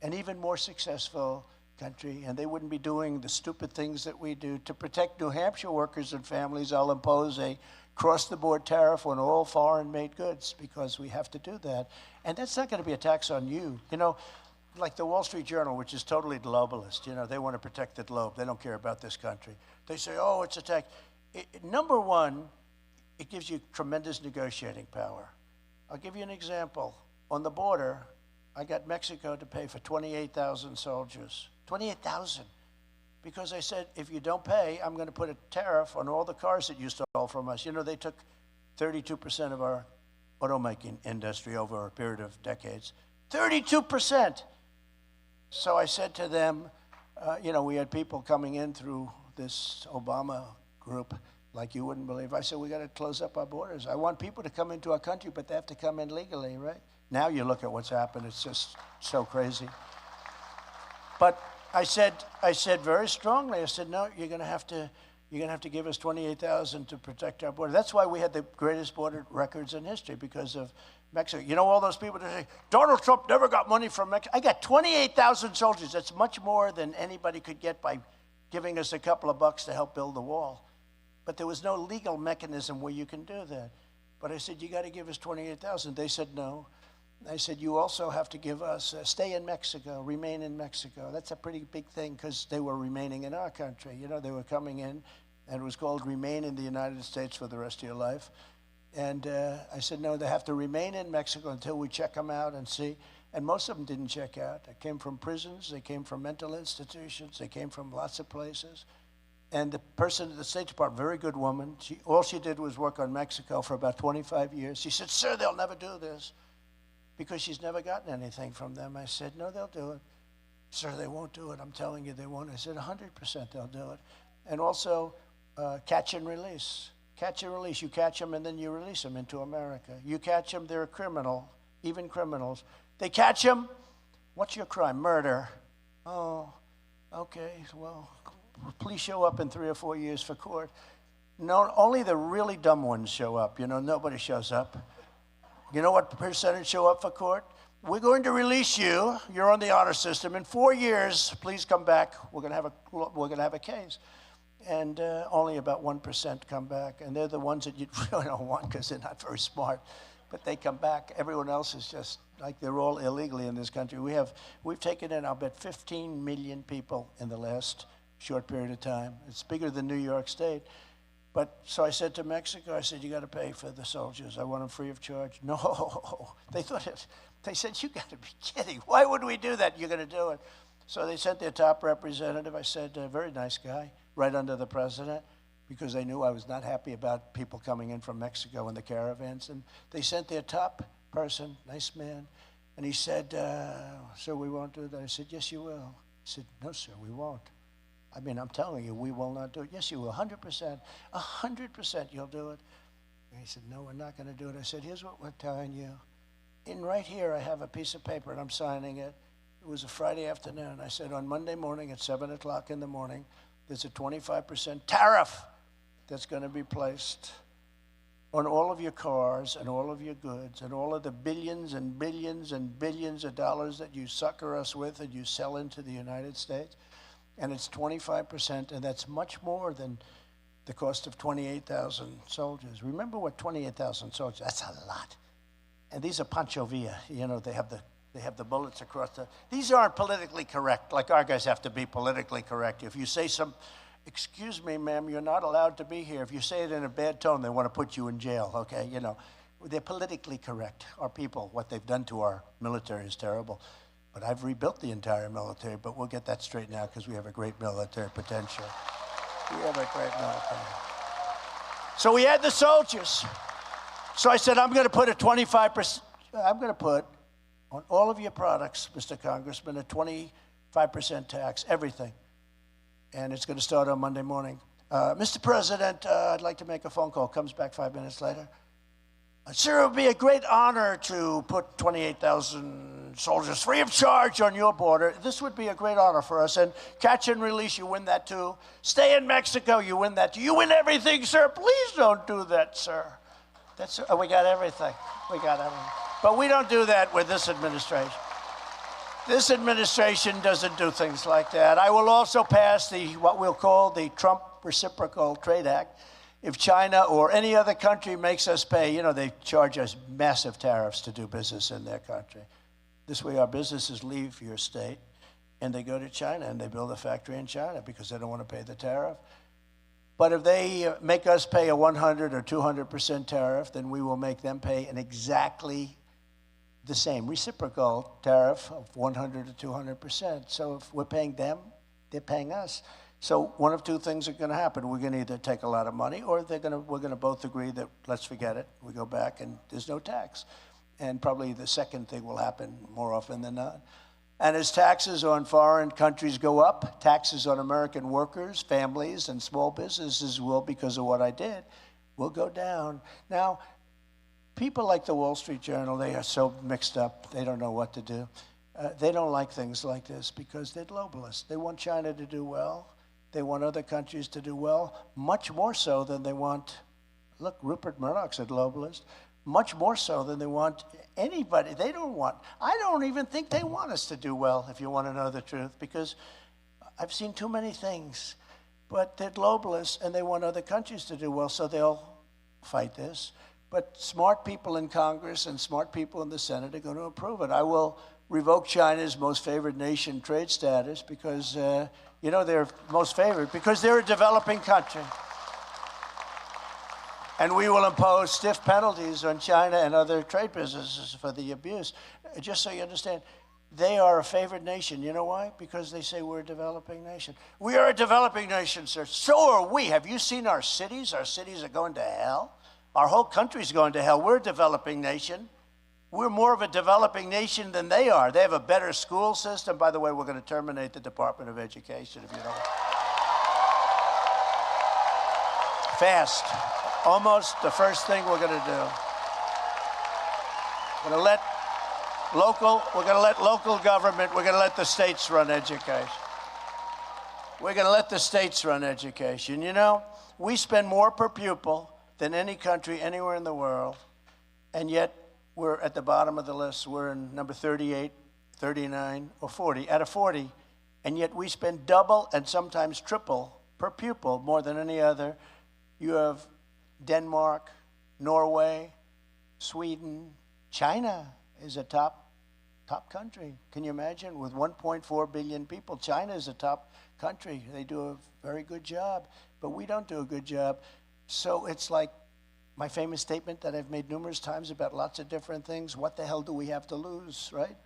an even more successful country, and they wouldn't be doing the stupid things that we do. To protect New Hampshire workers and families, I'll impose a cross-the-board tariff on all foreign-made goods because we have to do that. And that's not going to be a tax on you. Like the Wall Street Journal, which is totally globalist, they want to protect the globe. They don't care about this country. They say, oh, it's a tax. Number one, it gives you tremendous negotiating power. I'll give you an example. On the border, I got Mexico to pay for 28,000 soldiers. 28,000. Because I said, if you don't pay, I'm going to put a tariff on all the cars that you stole from us. They took 32% of our automaking industry over a period of decades. 32%. So I said to them, we had people coming in through this Obama group, like you wouldn't believe. I said, we got to close up our borders. I want people to come into our country, but they have to come in legally, right? Now you look at what's happened, it's just so crazy. But I said very strongly, I said, no, you're gonna have to give us 28,000 to protect our border. That's why we had the greatest border records in history, because of Mexico. You know, all those people that say, Donald Trump never got money from Mexico. I got 28,000 soldiers. That's much more than anybody could get by giving us a couple of bucks to help build the wall. But there was no legal mechanism where you can do that. But I said, you got to give us 28,000. They said no. I said, you also have to give us, stay in Mexico, remain in Mexico. That's a pretty big thing, because they were remaining in our country. You know, they were coming in, and it was called remain in the United States for the rest of your life. And I said, no, they have to remain in Mexico until we check them out and see. And most of them didn't check out. They came from prisons. They came from mental institutions. They came from lots of places. And the person at the State Department, very good woman, all she did was work on Mexico for about 25 years. She said, sir, they'll never do this, because she's never gotten anything from them. I said, no, they'll do it. Sir, they won't do it. I'm telling you, they won't. I said, 100% they'll do it. And also, catch and release. Catch and release. You catch them, and then you release them into America. You catch them, they're a criminal, even criminals. They catch them, what's your crime? Murder. Oh, okay, well, please show up in 3 or 4 years for court. No, only the really dumb ones show up. You know, nobody shows up. You know what percentage show up for court? We're going to release you. You're on the honor system. In 4 years, please come back. We're going to have a case. And only about 1% come back. And they're the ones that you really don't want, because they're not very smart. But they come back. Everyone else is just like they're all illegally in this country. We've taken in, I'll bet, 15 million people in the last short period of time. It's bigger than New York State. But so I said to Mexico, I said, you got to pay for the soldiers. I want them free of charge. No, they said, you got to be kidding. Why would we do that? You're going to do it. So they sent their top representative. I said, a very nice guy, right under the president, because they knew I was not happy about people coming in from Mexico in the caravans. And they sent their top person, nice man. And he said, sir, we won't do that. I said, yes, you will. He said, no, sir, we won't. I mean, I'm telling you, we will not do it. Yes, you will, 100%. 100% you'll do it. And he said, no, we're not going to do it. I said, here's what we're telling you. In right here, I have a piece of paper, and I'm signing it. It was a Friday afternoon. I said, on Monday morning at 7 o'clock in the morning, there's a 25% tariff that's going to be placed on all of your cars and all of your goods and all of the billions and billions and billions of dollars that you sucker us with and you sell into the United States. And it's 25%, and that's much more than the cost of 28,000 soldiers. Remember what 28,000 soldiers, that's a lot. And these are Pancho Villa, you know, they have the bullets across the, these aren't politically correct, like our guys have to be politically correct. If you say excuse me, ma'am, you're not allowed to be here. If you say it in a bad tone, they want to put you in jail, okay? You know, they're politically correct. Our people, what they've done to our military is terrible. But I've rebuilt the entire military, but we'll get that straight now, because we have a great military potential. We have a great military. So we had the soldiers. So I said, I'm going to put a 25%, I'm going to put on all of your products, Mr. Congressman, a 25% tax, everything. And it's going to start on Monday morning. Mr. President, I'd like to make a phone call. Comes back 5 minutes later. Sir, it would be a great honor to put 28,000 soldiers free of charge on your border. This would be a great honor for us. And catch and release, you win that too. Stay in Mexico, you win that too. You win everything, sir. Please don't do that, sir. We got everything. We got everything. But we don't do that with this administration. This administration doesn't do things like that. I will also pass what we'll call the Trump Reciprocal Trade Act. If China or any other country makes us pay, you know, they charge us massive tariffs to do business in their country. This way our businesses leave your state and they go to China and they build a factory in China because they don't want to pay the tariff. But if they make us pay a 100 or 200% tariff, then we will make them pay an exactly the same reciprocal tariff of 100 to 200%. So if we're paying them, they're paying us. So one of two things are going to happen. We're going to either take a lot of money, or we're going to both agree that let's forget it. We go back and there's no tax. And probably the second thing will happen more often than not. And as taxes on foreign countries go up, taxes on American workers, families, and small businesses will, because of what I did, will go down. Now, people like the Wall Street Journal, they are so mixed up, they don't know what to do. They don't like things like this because they're globalists. They want China to do well. They want other countries to do well, much more so than they want, look, Rupert Murdoch's a globalist, much more so than they want anybody. They don't want, I don't even think they want us to do well, if you want to know the truth, because I've seen too many things. But they're globalists and they want other countries to do well, so they'll fight this. But smart people in Congress and smart people in the Senate are going to approve it. I will revoke China's most favored nation trade status because, they're most favored because they're a developing country. And we will impose stiff penalties on China and other trade businesses for the abuse. Just so you understand, they are a favored nation. You know why? Because they say we're a developing nation. We are a developing nation, sir. So are we. Have you seen our cities? Our cities are going to hell. Our whole country's going to hell. We're a developing nation. We're more of a developing nation than they are. They have a better school system. By the way, we're going to terminate the Department of Education, if you know. Fast. Almost the first thing we're going to do. We're going to let local government, we're going to let the states run education. We're going to let the states run education. You know, we spend more per pupil than any country anywhere in the world, and yet we're at the bottom of the list. We're in number 38, 39, or 40, out of 40, and yet we spend double and sometimes triple per pupil more than any other. You have Denmark, Norway, Sweden. China is a top country. Can you imagine? With 1.4 billion people, China is a top country. They do a very good job, but we don't do a good job. So it's like my famous statement that I've made numerous times about lots of different things. What the hell do we have to lose, right?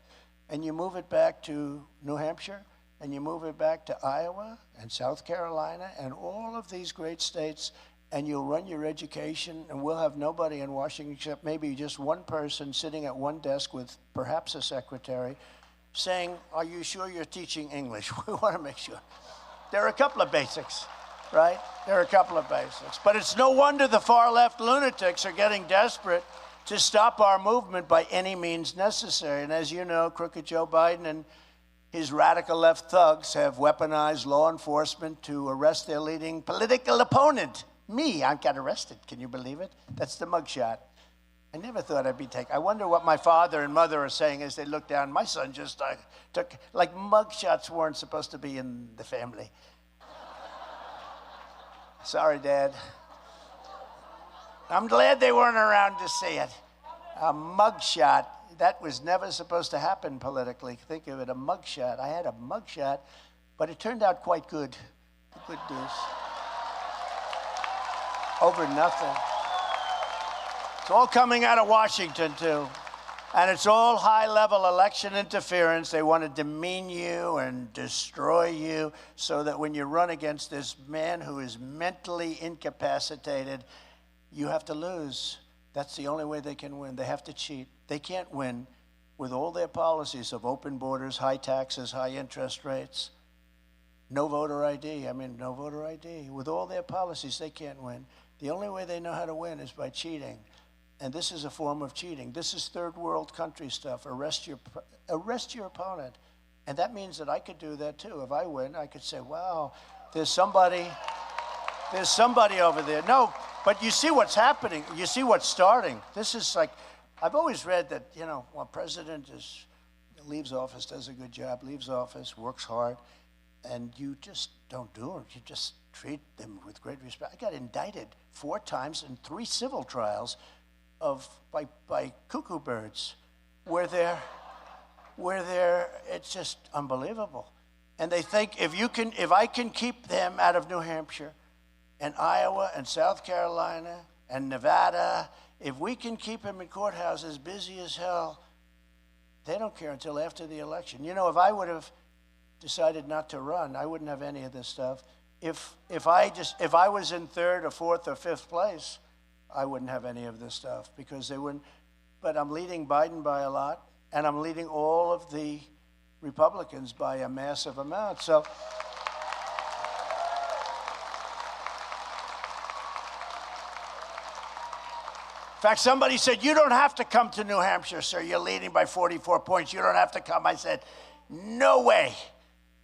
And you move it back to New Hampshire, and you move it back to Iowa and South Carolina and all of these great states, and you'll run your education, and we'll have nobody in Washington except maybe just one person sitting at one desk with perhaps a secretary saying, are you sure you're teaching English? We want to make sure. There are a couple of basics, right? There are a couple of basics. But it's no wonder the far-left lunatics are getting desperate to stop our movement by any means necessary. And as you know, crooked Joe Biden and his radical left thugs have weaponized law enforcement to arrest their leading political opponent. Me, I got arrested. Can you believe it? That's the mugshot. I never thought I'd be taken. I wonder what my father and mother are saying as they look down. My son just took, like mugshots weren't supposed to be in the family. Sorry, Dad. I'm glad they weren't around to see it. A mugshot. That was never supposed to happen politically. Think of it, a mugshot. I had a mugshot, but it turned out quite good. Good news. Over nothing. It's all coming out of Washington, too. And it's all high-level election interference. They want to demean you and destroy you so that when you run against this man who is mentally incapacitated, you have to lose. That's the only way they can win. They have to cheat. They can't win with all their policies of open borders, high taxes, high interest rates, no voter ID. No voter ID. With all their policies, they can't win. The only way they know how to win is by cheating. And this is a form of cheating. This is third world country stuff. Arrest your opponent. And that means that I could do that too. If I win, I could say, wow, there's somebody over there. No, but you see what's happening. You see what's starting. This is like, I've always read that, when president leaves office, does a good job, leaves office, works hard, and you just don't do it. You just treat them with great respect. I got indicted 4 times in 3 civil trials by cuckoo birds, where they're it's just unbelievable. And they think if I can keep them out of New Hampshire and Iowa and South Carolina and Nevada, if we can keep them in courthouses busy as hell, they don't care until after the election. If I would have decided not to run, I wouldn't have any of this stuff. If I was in 3rd or 4th or 5th place, I wouldn't have any of this stuff because they wouldn't. But I'm leading Biden by a lot, and I'm leading all of the Republicans by a massive amount. So in fact, somebody said, you don't have to come to New Hampshire, sir. You're leading by 44 points. You don't have to come. I said, no way.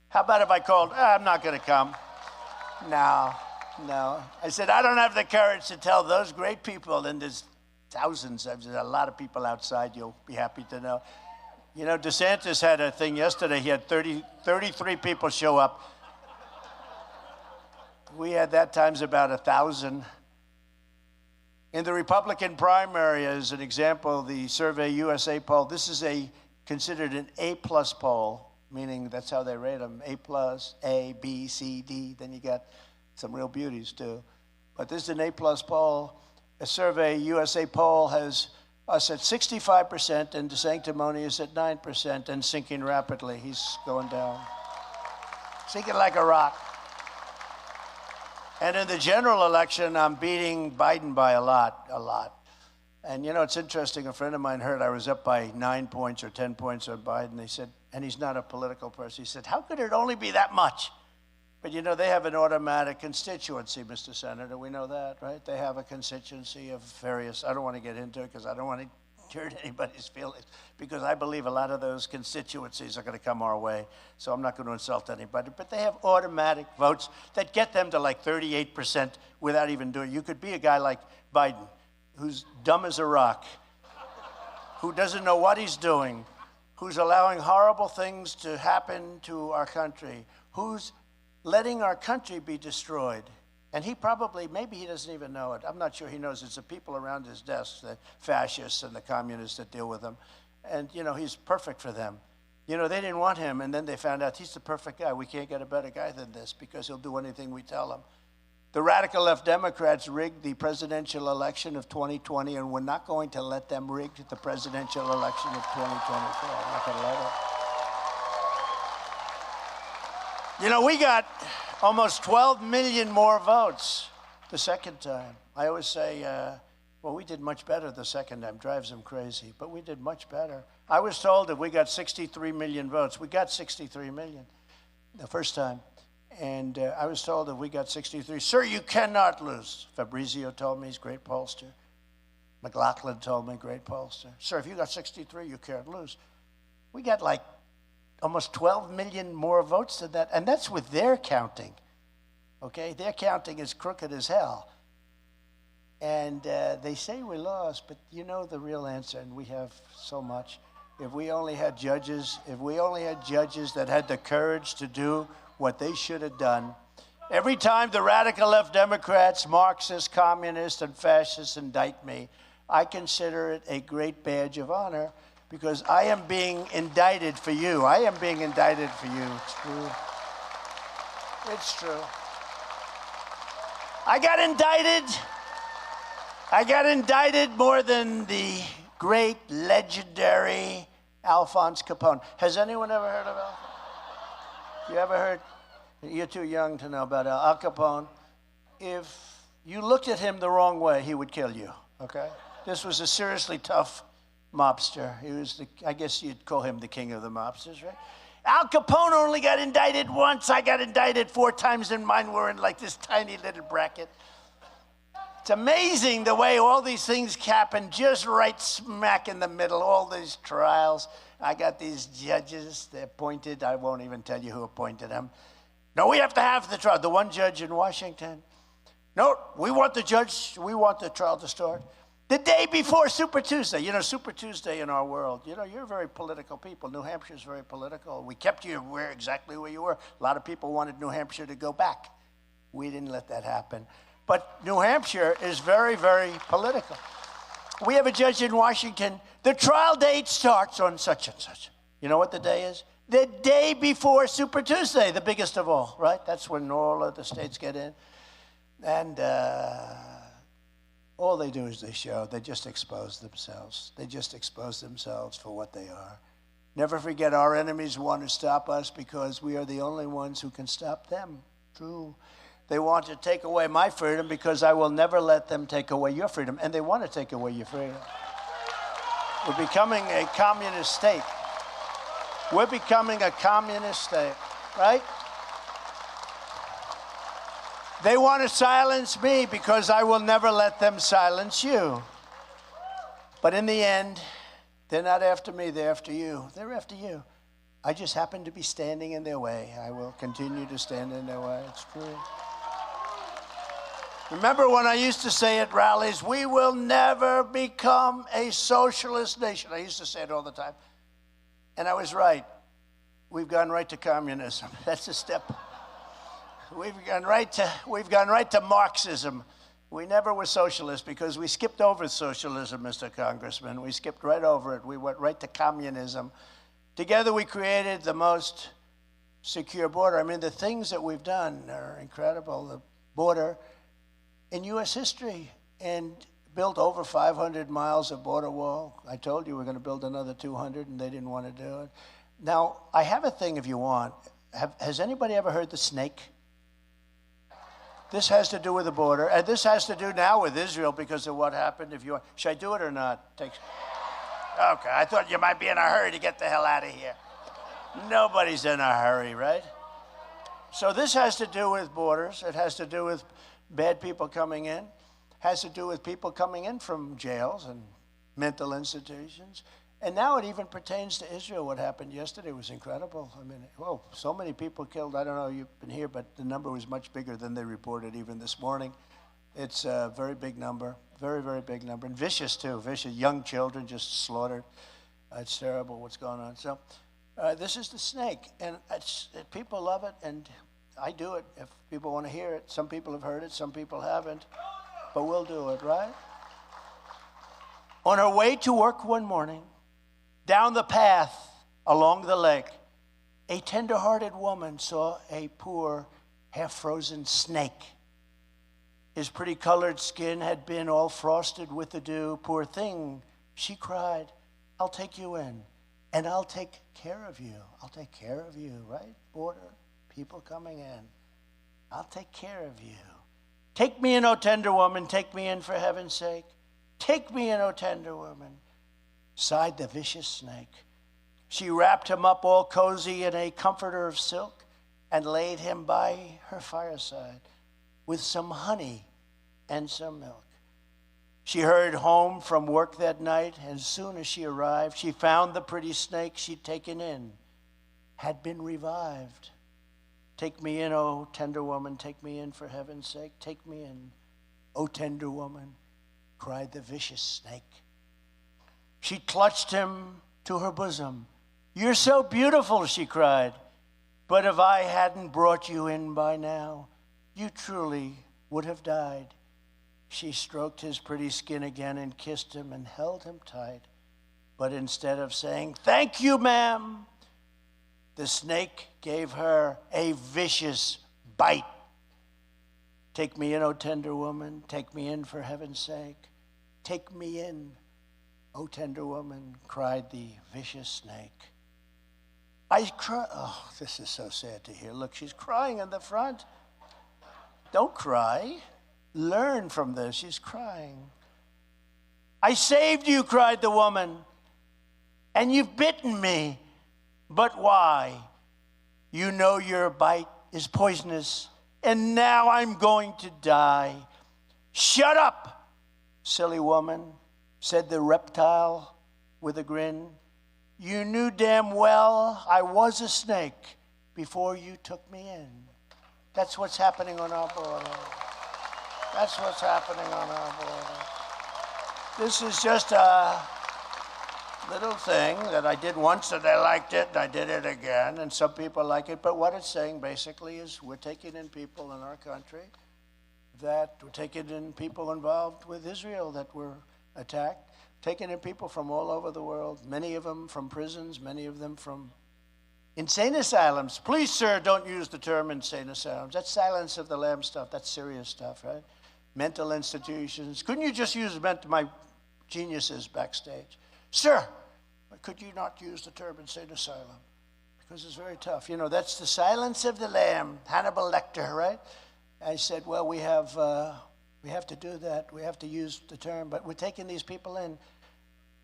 How about if I called, I'm not going to come. No. I said, I don't have the courage to tell those great people, and there's thousands, there's a lot of people outside, you'll be happy to know. You know, DeSantis had a thing yesterday. He had 33 people show up. We had that times about 1,000. In the Republican primary, as an example, the Survey USA poll, this is considered an A-plus poll, meaning that's how they rate them, A+, A, B, C, D. Then you got some real beauties, too. But this is an A-plus poll. A Survey USA poll has us at 65%, and DeSanctimony is at 9% and sinking rapidly. He's going down. Sinking like a rock. And in the general election, I'm beating Biden by a lot. And you know, it's interesting, a friend of mine heard I was up by 9 points or 10 points on Biden. He said, and he's not a political person, he said, how could it only be that much? But you know, they have an automatic constituency, Mr. Senator, we know that, right? They have a constituency of various, I don't want to get into it because I don't want to hurt anybody's feelings, because I believe a lot of those constituencies are going to come our way, so I'm not going to insult anybody. But they have automatic votes that get them to like 38% without even doing it. You could be a guy like Biden, who's dumb as a rock, who doesn't know what he's doing, who's allowing horrible things to happen to our country, who's letting our country be destroyed. And he probably, maybe he doesn't even know it. I'm not sure he knows. It's the people around his desk, the fascists and the communists that deal with him. And, you know, he's perfect for them. You know, they didn't want him, and then they found out he's the perfect guy. We can't get a better guy than this because he'll do anything we tell him. The radical left Democrats rigged the presidential election of 2020, and we're not going to let them rig the presidential election of 2024. I'm not going to let it. You know, we got almost 12 million more votes the second time. I always say, well, we did much better the second time. Drives them crazy, but we did much better. I was told that we got 63 million votes. We got 63 million the first time. And I was told that we got 63. Sir, you cannot lose. Fabrizio told me, he's a great pollster. McLaughlin told me, great pollster. Sir, if you got 63, you can't lose. We got like almost 12 million more votes than that, and that's with their counting, okay? Their counting is crooked as hell. And they say we lost, but you know the real answer, and we have so much. If we only had judges that had the courage to do what they should have done. Every time the radical left Democrats, Marxists, communists, and fascists indict me, I consider it a great badge of honor, because I am being indicted for you. I am being indicted for you. It's true. It's true. I got indicted more than the great, legendary Alphonse Capone. Has anyone ever heard of Alphonse? You ever heard? You're too young to know about Al Capone. If you looked at him the wrong way, he would kill you, okay? This was a seriously tough mobster. He was I guess you'd call him the king of the mobsters, right? Al Capone only got indicted once. I got indicted 4 times, and mine were in like this tiny little bracket. It's amazing the way all these things happen just right smack in the middle, all these trials. I got these judges, they're appointed. I won't even tell you who appointed them. No, we have to have the trial. The one judge in Washington. No, we want the trial to start the day before Super Tuesday. You know, Super Tuesday in our world, you know, you're very political people. New Hampshire's very political. We kept you exactly where you were. A lot of people wanted New Hampshire to go back. We didn't let that happen. But New Hampshire is very, very political. We have a judge in Washington. The trial date starts on such and such. You know what the day is? The day before Super Tuesday, the biggest of all, right? That's when all of the states get in. And all they do is they just expose themselves. They just expose themselves for what they are. Never forget, our enemies want to stop us because we are the only ones who can stop them. True. They want to take away my freedom because I will never let them take away your freedom. And they want to take away your freedom. We're becoming a communist state. We're becoming a communist state, right? They want to silence me because I will never let them silence you. But in the end, they're not after me, they're after you. They're after you. I just happen to be standing in their way. I will continue to stand in their way. It's true. Remember when I used to say at rallies, we will never become a socialist nation. I used to say it all the time. And I was right. We've gone right to communism. That's a step. We've gone right to Marxism. We never were socialists because we skipped over socialism, Mr. Congressman. We skipped right over it. We went right to communism. Together we created the most secure border. I mean, the things that we've done are incredible. The border in U.S. history, and built over 500 miles of border wall. I told you we're going to build another 200, and they didn't want to do it. Now, I have a thing if you want. Has anybody ever heard the snake? This has to do with the border, and this has to do now with Israel because of what happened. If you want. Should I do it or not? Okay, I thought you might be in a hurry to get the hell out of here. Nobody's in a hurry, right? So this has to do with borders. It has to do with bad people coming in. Has to do with people coming in from jails and mental institutions. And now it even pertains to Israel. What happened yesterday was incredible. I mean, whoa, so many people killed. I don't know if you've been here, but the number was much bigger than they reported even this morning. It's a very big number, very, very big number. And vicious, too. Vicious. Young children just slaughtered. It's terrible what's going on. So this is the snake. And people love it, and I do it if people want to hear it. Some people have heard it, some people haven't. But we'll do it, right? On her way to work one morning, down the path along the lake, a tender-hearted woman saw a poor, half-frozen snake. His pretty colored skin had been all frosted with the dew. Poor thing, she cried, I'll take you in, and I'll take care of you. I'll take care of you, right? Border, people coming in. I'll take care of you. Take me in, O tender woman, take me in for heaven's sake. Take me in, O tender woman, sighed the vicious snake. She wrapped him up all cozy in a comforter of silk and laid him by her fireside with some honey and some milk. She hurried home from work that night, and as soon as she arrived, she found the pretty snake she'd taken in had been revived. Take me in, O tender woman, take me in for heaven's sake. Take me in, O tender woman, cried the vicious snake. She clutched him to her bosom. You're so beautiful, she cried. But if I hadn't brought you in by now, you truly would have died. She stroked his pretty skin again and kissed him and held him tight. But instead of saying, thank you, ma'am, the snake gave her a vicious bite. Take me in, O tender woman, take me in for heaven's sake. Take me in, O tender woman, cried the vicious snake. Oh, this is so sad to hear. Look, she's crying in the front. Don't cry. Learn from this. She's crying. I saved you, cried the woman, and you've bitten me. But why? You know your bite is poisonous, and now I'm going to die. Shut up, silly woman, said the reptile with a grin. You knew damn well I was a snake before you took me in. That's what's happening on our border. That's what's happening on our border. This is just a little thing that I did once and I liked it, and I did it again, and some people like it. But what it's saying basically is we're taking in people in our country, that we're taking in people involved with Israel that were attacked, taking in people from all over the world, many of them from prisons, many of them from insane asylums. Please, sir, don't use the term insane asylums. That's Silence of the Lambs stuff. That's serious stuff, right? Mental institutions. Couldn't you just use my geniuses backstage? Sir, could you not use the term insane asylum? Because it's very tough. You know, that's the Silence of the Lamb, Hannibal Lecter, right? I said, well, we have to do that. We have to use the term, but we're taking these people in.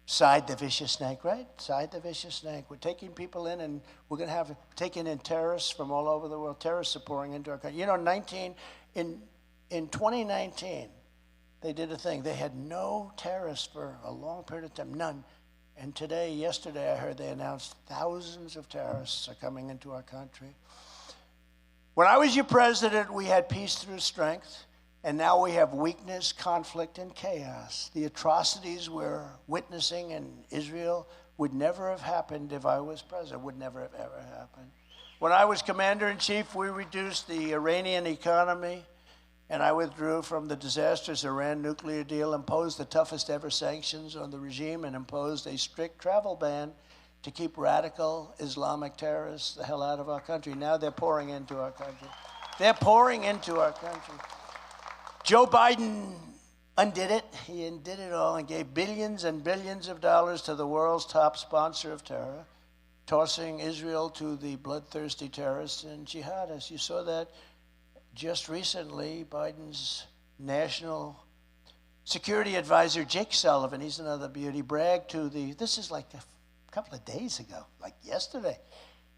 Side the vicious snake, right? Side the vicious snake. We're taking people in, and we're going to have taken in terrorists from all over the world. Terrorists are pouring into our country. You know, in 2019, they did a thing. They had no terrorists for a long period of time, none. And yesterday, I heard they announced thousands of terrorists are coming into our country. When I was your president, we had peace through strength. And now we have weakness, conflict, and chaos. The atrocities we're witnessing in Israel would never have happened if I was president. Would never have ever happened. When I was commander-in-chief, we reduced the Iranian economy, and I withdrew from the disastrous Iran nuclear deal, imposed the toughest ever sanctions on the regime, and imposed a strict travel ban to keep radical Islamic terrorists the hell out of our country. Now they're pouring into our country. They're pouring into our country. Joe Biden undid it. He undid it all and gave billions and billions of dollars to the world's top sponsor of terror, tossing Israel to the bloodthirsty terrorists and jihadists. You saw that just recently. Biden's national security advisor, Jake Sullivan, he's another beauty, bragged to this is like a couple of days ago, like yesterday.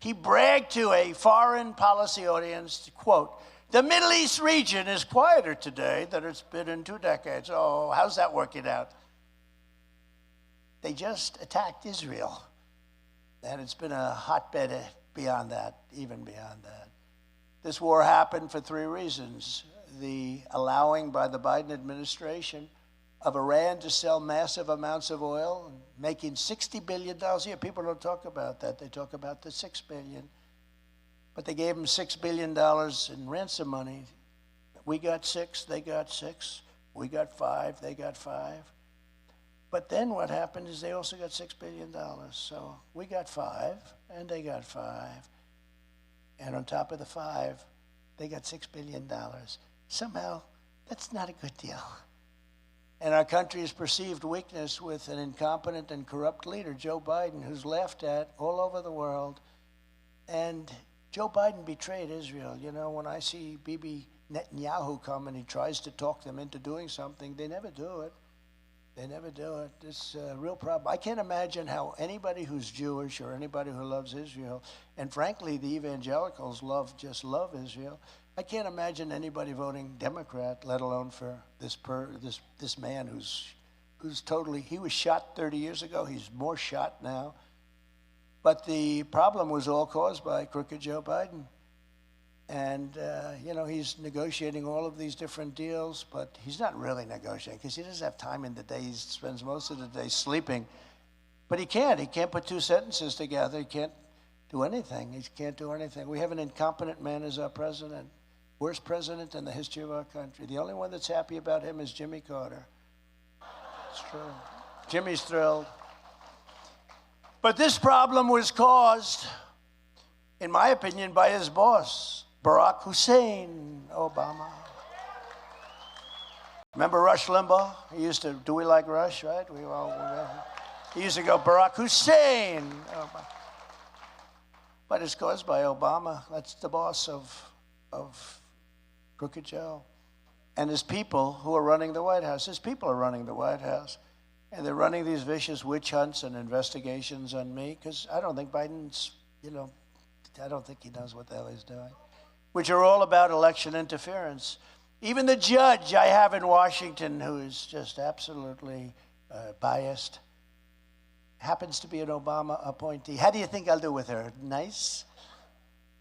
He bragged to a foreign policy audience, quote, "The Middle East region is quieter today than it's been in 2 decades. Oh, how's that working out? They just attacked Israel. And it's been a hotbed beyond that, even beyond that. This war happened for 3 reasons. The allowing by the Biden administration of Iran to sell massive amounts of oil, and making $60 billion a year. People don't talk about that. They talk about the $6 billion. But they gave them $6 billion in ransom money. We got 6, they got 6. We got 5, they got 5. But then what happened is they also got $6 billion. So we got 5, and they got 5. And on top of the 5, they got $6 billion. Somehow, that's not a good deal. And our country's perceived weakness with an incompetent and corrupt leader, Joe Biden, who's laughed at all over the world. And Joe Biden betrayed Israel. You know, when I see Bibi Netanyahu come and he tries to talk them into doing something, they never do it. They never do it. It's a real problem. I can't imagine how anybody who's Jewish or anybody who loves Israel, and frankly, the evangelicals love Israel. I can't imagine anybody voting Democrat, let alone for this man who's totally, he was shot 30 years ago. He's more shot now. But the problem was all caused by crooked Joe Biden. And, you know, he's negotiating all of these different deals, but he's not really negotiating because he doesn't have time in the day. He spends most of the day sleeping. But he can't. He can't put 2 sentences together. He can't do anything. He can't do anything. We have an incompetent man as our president. Worst president in the history of our country. The only one that's happy about him is Jimmy Carter. It's true. Jimmy's thrilled. But this problem was caused, in my opinion, by his boss, Barack Hussein Obama. Remember Rush Limbaugh? He used to, do we like Rush, right? He used to go, Barack Hussein Obama. But it's caused by Obama. That's the boss of Crooked Joe. And his people who are running the White House. His people are running the White House. And they're running these vicious witch hunts and investigations on me because I don't think Biden's, you know, I don't think he knows what the hell he's doing, which are all about election interference. Even the judge I have in Washington, who is just absolutely biased, happens to be an Obama appointee. How do you think I'll do with her? Nice?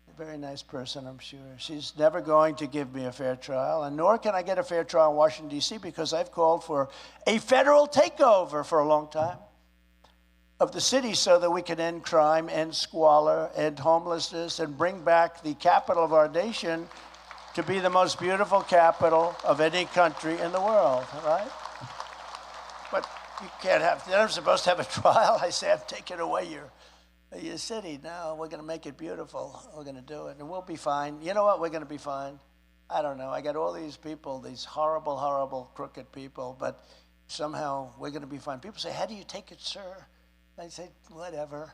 A very nice person, I'm sure. She's never going to give me a fair trial, and nor can I get a fair trial in Washington, D.C., because I've called for a federal takeover for a long time of the city so that we can end crime, end squalor, end homelessness, and bring back the capital of our nation to be the most beautiful capital of any country in the world, right? But you can't have, they're not supposed to have a trial. I say, I'm taking away your city. No, we're going to make it beautiful. We're going to do it, and we'll be fine. You know what? We're going to be fine. I don't know. I got all these people, these horrible, horrible, crooked people, but somehow we're going to be fine. People say, how do you take it, sir? I say, whatever,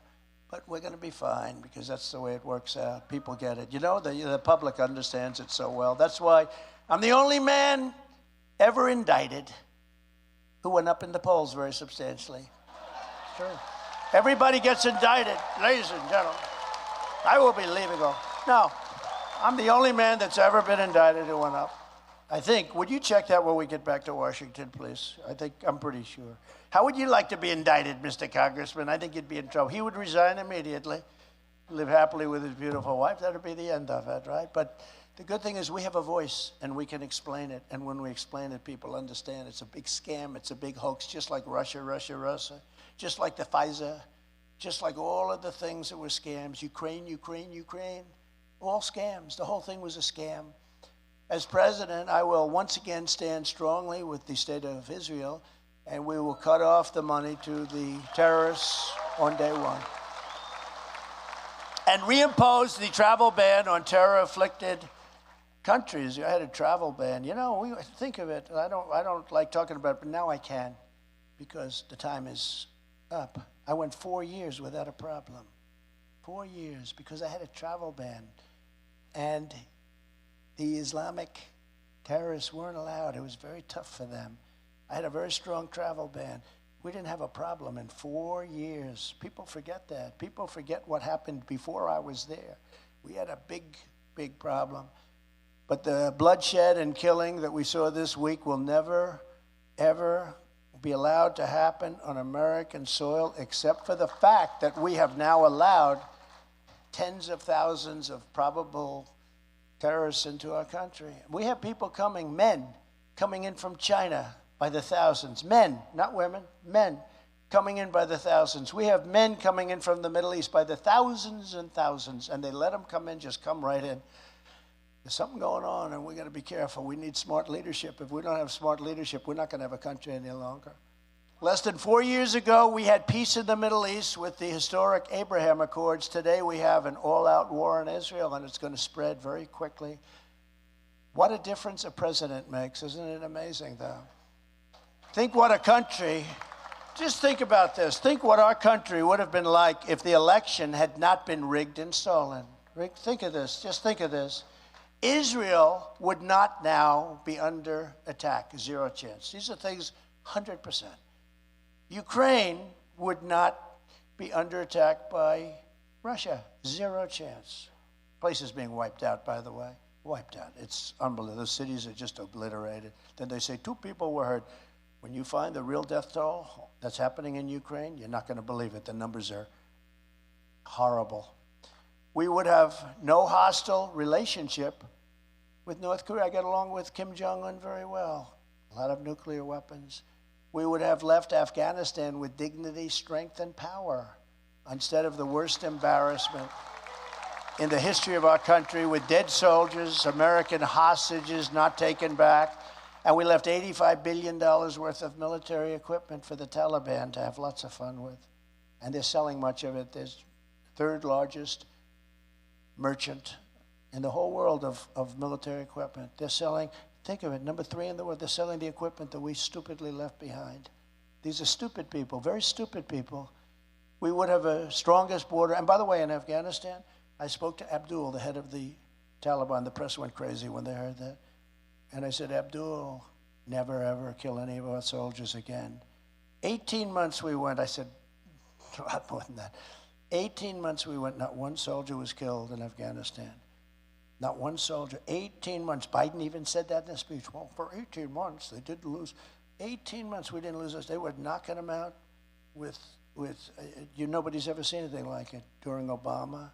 but we're going to be fine because that's the way it works out. People get it. You know, the public understands it so well. That's why I'm the only man ever indicted who went up in the polls very substantially. True. Everybody gets indicted, ladies and gentlemen. I will be leaving. No, I'm the only man that's ever been indicted who went up. I think. Would you check that when we get back to Washington, please? I'm pretty sure. How would you like to be indicted, Mr. Congressman? I think you'd be in trouble. He would resign immediately, live happily with his beautiful wife. That would be the end of it, right? But the good thing is we have a voice, and we can explain it. And when we explain it, people understand it's a big scam. It's a big hoax, just like Russia, just like the Pfizer, just like all of the things that were scams. Ukraine, all scams. The whole thing was a scam. As president, I will once again stand strongly with the state of Israel, and we will cut off the money to the terrorists on day one. And reimpose the travel ban on terror-afflicted countries. I had a travel ban. You know, we think of it. I don't like talking about it, but now I can, because the time is up. I went 4 years without a problem. 4 years, because I had a travel ban. And the Islamic terrorists weren't allowed. It was very tough for them. I had a very strong travel ban. We didn't have a problem in 4 years. People forget that. People forget what happened before I was there. We had a big problem. But the bloodshed and killing that we saw this week will never, ever be allowed to happen on American soil, except for the fact that we have now allowed tens of thousands of probable terrorists into our country. We have people coming, men, coming in from China by the thousands. Men, not women, men coming in by the thousands. We have men coming in from the Middle East by the thousands and thousands, and they let them come in, just come right in. There's something going on, and we got to be careful. We need smart leadership. If we don't have smart leadership, we're not going to have a country any longer. Less than 4 years ago, we had peace in the Middle East with the historic Abraham Accords. Today, we have an all-out war in Israel, and it's going to spread very quickly. What a difference a president makes. Isn't it amazing, though? Think what a country, just think about this. Think what our country would have been like if the election had not been rigged and stolen. Think of this. Just think of this. Israel would not now be under attack. Zero chance. These are things 100%. Ukraine would not be under attack by Russia. Zero chance. Place is being wiped out, by the way. Wiped out. It's unbelievable. The cities are just obliterated. Then they say 2 people were hurt. When you find the real death toll that's happening in Ukraine, you're not going to believe it. The numbers are horrible. We would have no hostile relationship with North Korea. I get along with Kim Jong-un very well. A lot of nuclear weapons. We would have left Afghanistan with dignity, strength, and power instead of the worst embarrassment in the history of our country, with dead soldiers, American hostages not taken back. And we left $85 billion worth of military equipment for the Taliban to have lots of fun with. And they're selling much of it. There's the 3rd largest merchant in the whole world of military equipment. They're selling, think of it, number 3 in the world. They're selling the equipment that we stupidly left behind. These are stupid people, very stupid people. We would have a strongest border. And by the way, in Afghanistan, I spoke to Abdul, the head of the Taliban. The press went crazy when they heard that. And I said, Abdul, never, ever kill any of our soldiers again. 18 months we went. I said, a lot more than that. 18 months we went. Not one soldier was killed in Afghanistan. Not one soldier. 18 months. Biden even said that in his speech. Well, for 18 months, they did lose. 18 months, we didn't lose us. They were knocking them out with nobody's ever seen anything like it. During Obama,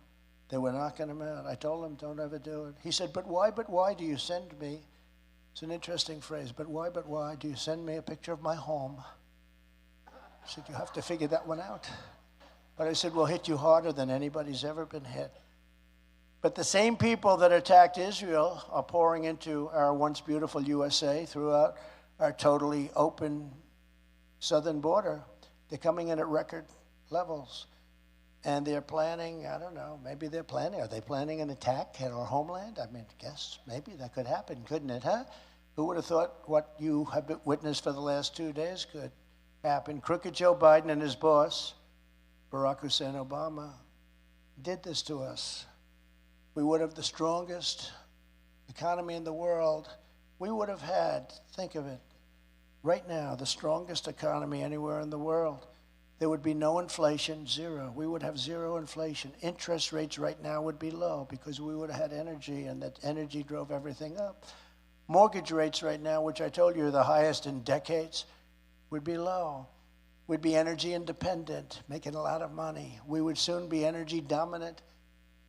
they were knocking them out. I told him, don't ever do it. He said, but why do you send me? It's an interesting phrase. But why do you send me a picture of my home? I said, you have to figure that one out. But I said, we'll hit you harder than anybody's ever been hit. But the same people that attacked Israel are pouring into our once beautiful USA throughout our totally open southern border. They're coming in at record levels. And they're planning, I don't know, maybe they're planning. Are they planning an attack at our homeland? I mean, I guess maybe that could happen, couldn't it, huh? Who would have thought what you have witnessed for the last 2 days could happen? Crooked Joe Biden and his boss, Barack Hussein Obama, did this to us. We would have the strongest economy in the world. We would have had, think of it, right now, the strongest economy anywhere in the world. There would be no inflation, zero. We would have zero inflation. Interest rates right now would be low because we would have had energy, and that energy drove everything up. Mortgage rates right now, which I told you are the highest in decades, would be low. We'd be energy independent, making a lot of money. We would soon be energy dominant,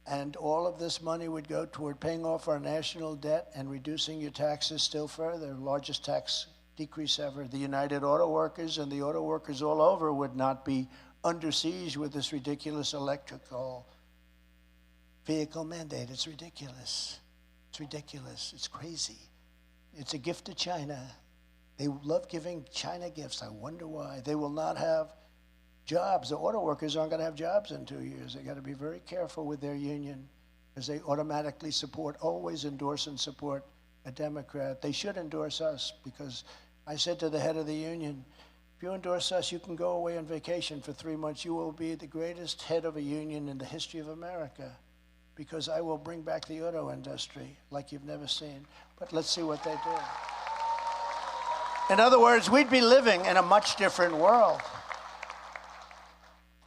and all of this money would go toward paying off our national debt and reducing your taxes still further. Largest tax decrease ever. The United Auto Workers and the auto workers all over would not be under siege with this ridiculous electrical vehicle mandate. It's ridiculous. It's ridiculous. It's crazy. It's a gift to China. They love giving China gifts. I wonder why. They will not have jobs. The auto workers aren't going to have jobs in 2 years. They got to be very careful with their union because they automatically always endorse and support a Democrat. They should endorse us because I said to the head of the union, if you endorse us, you can go away on vacation for 3 months. You will be the greatest head of a union in the history of America because I will bring back the auto industry like you've never seen. But let's see what they do. In other words, we'd be living in a much different world.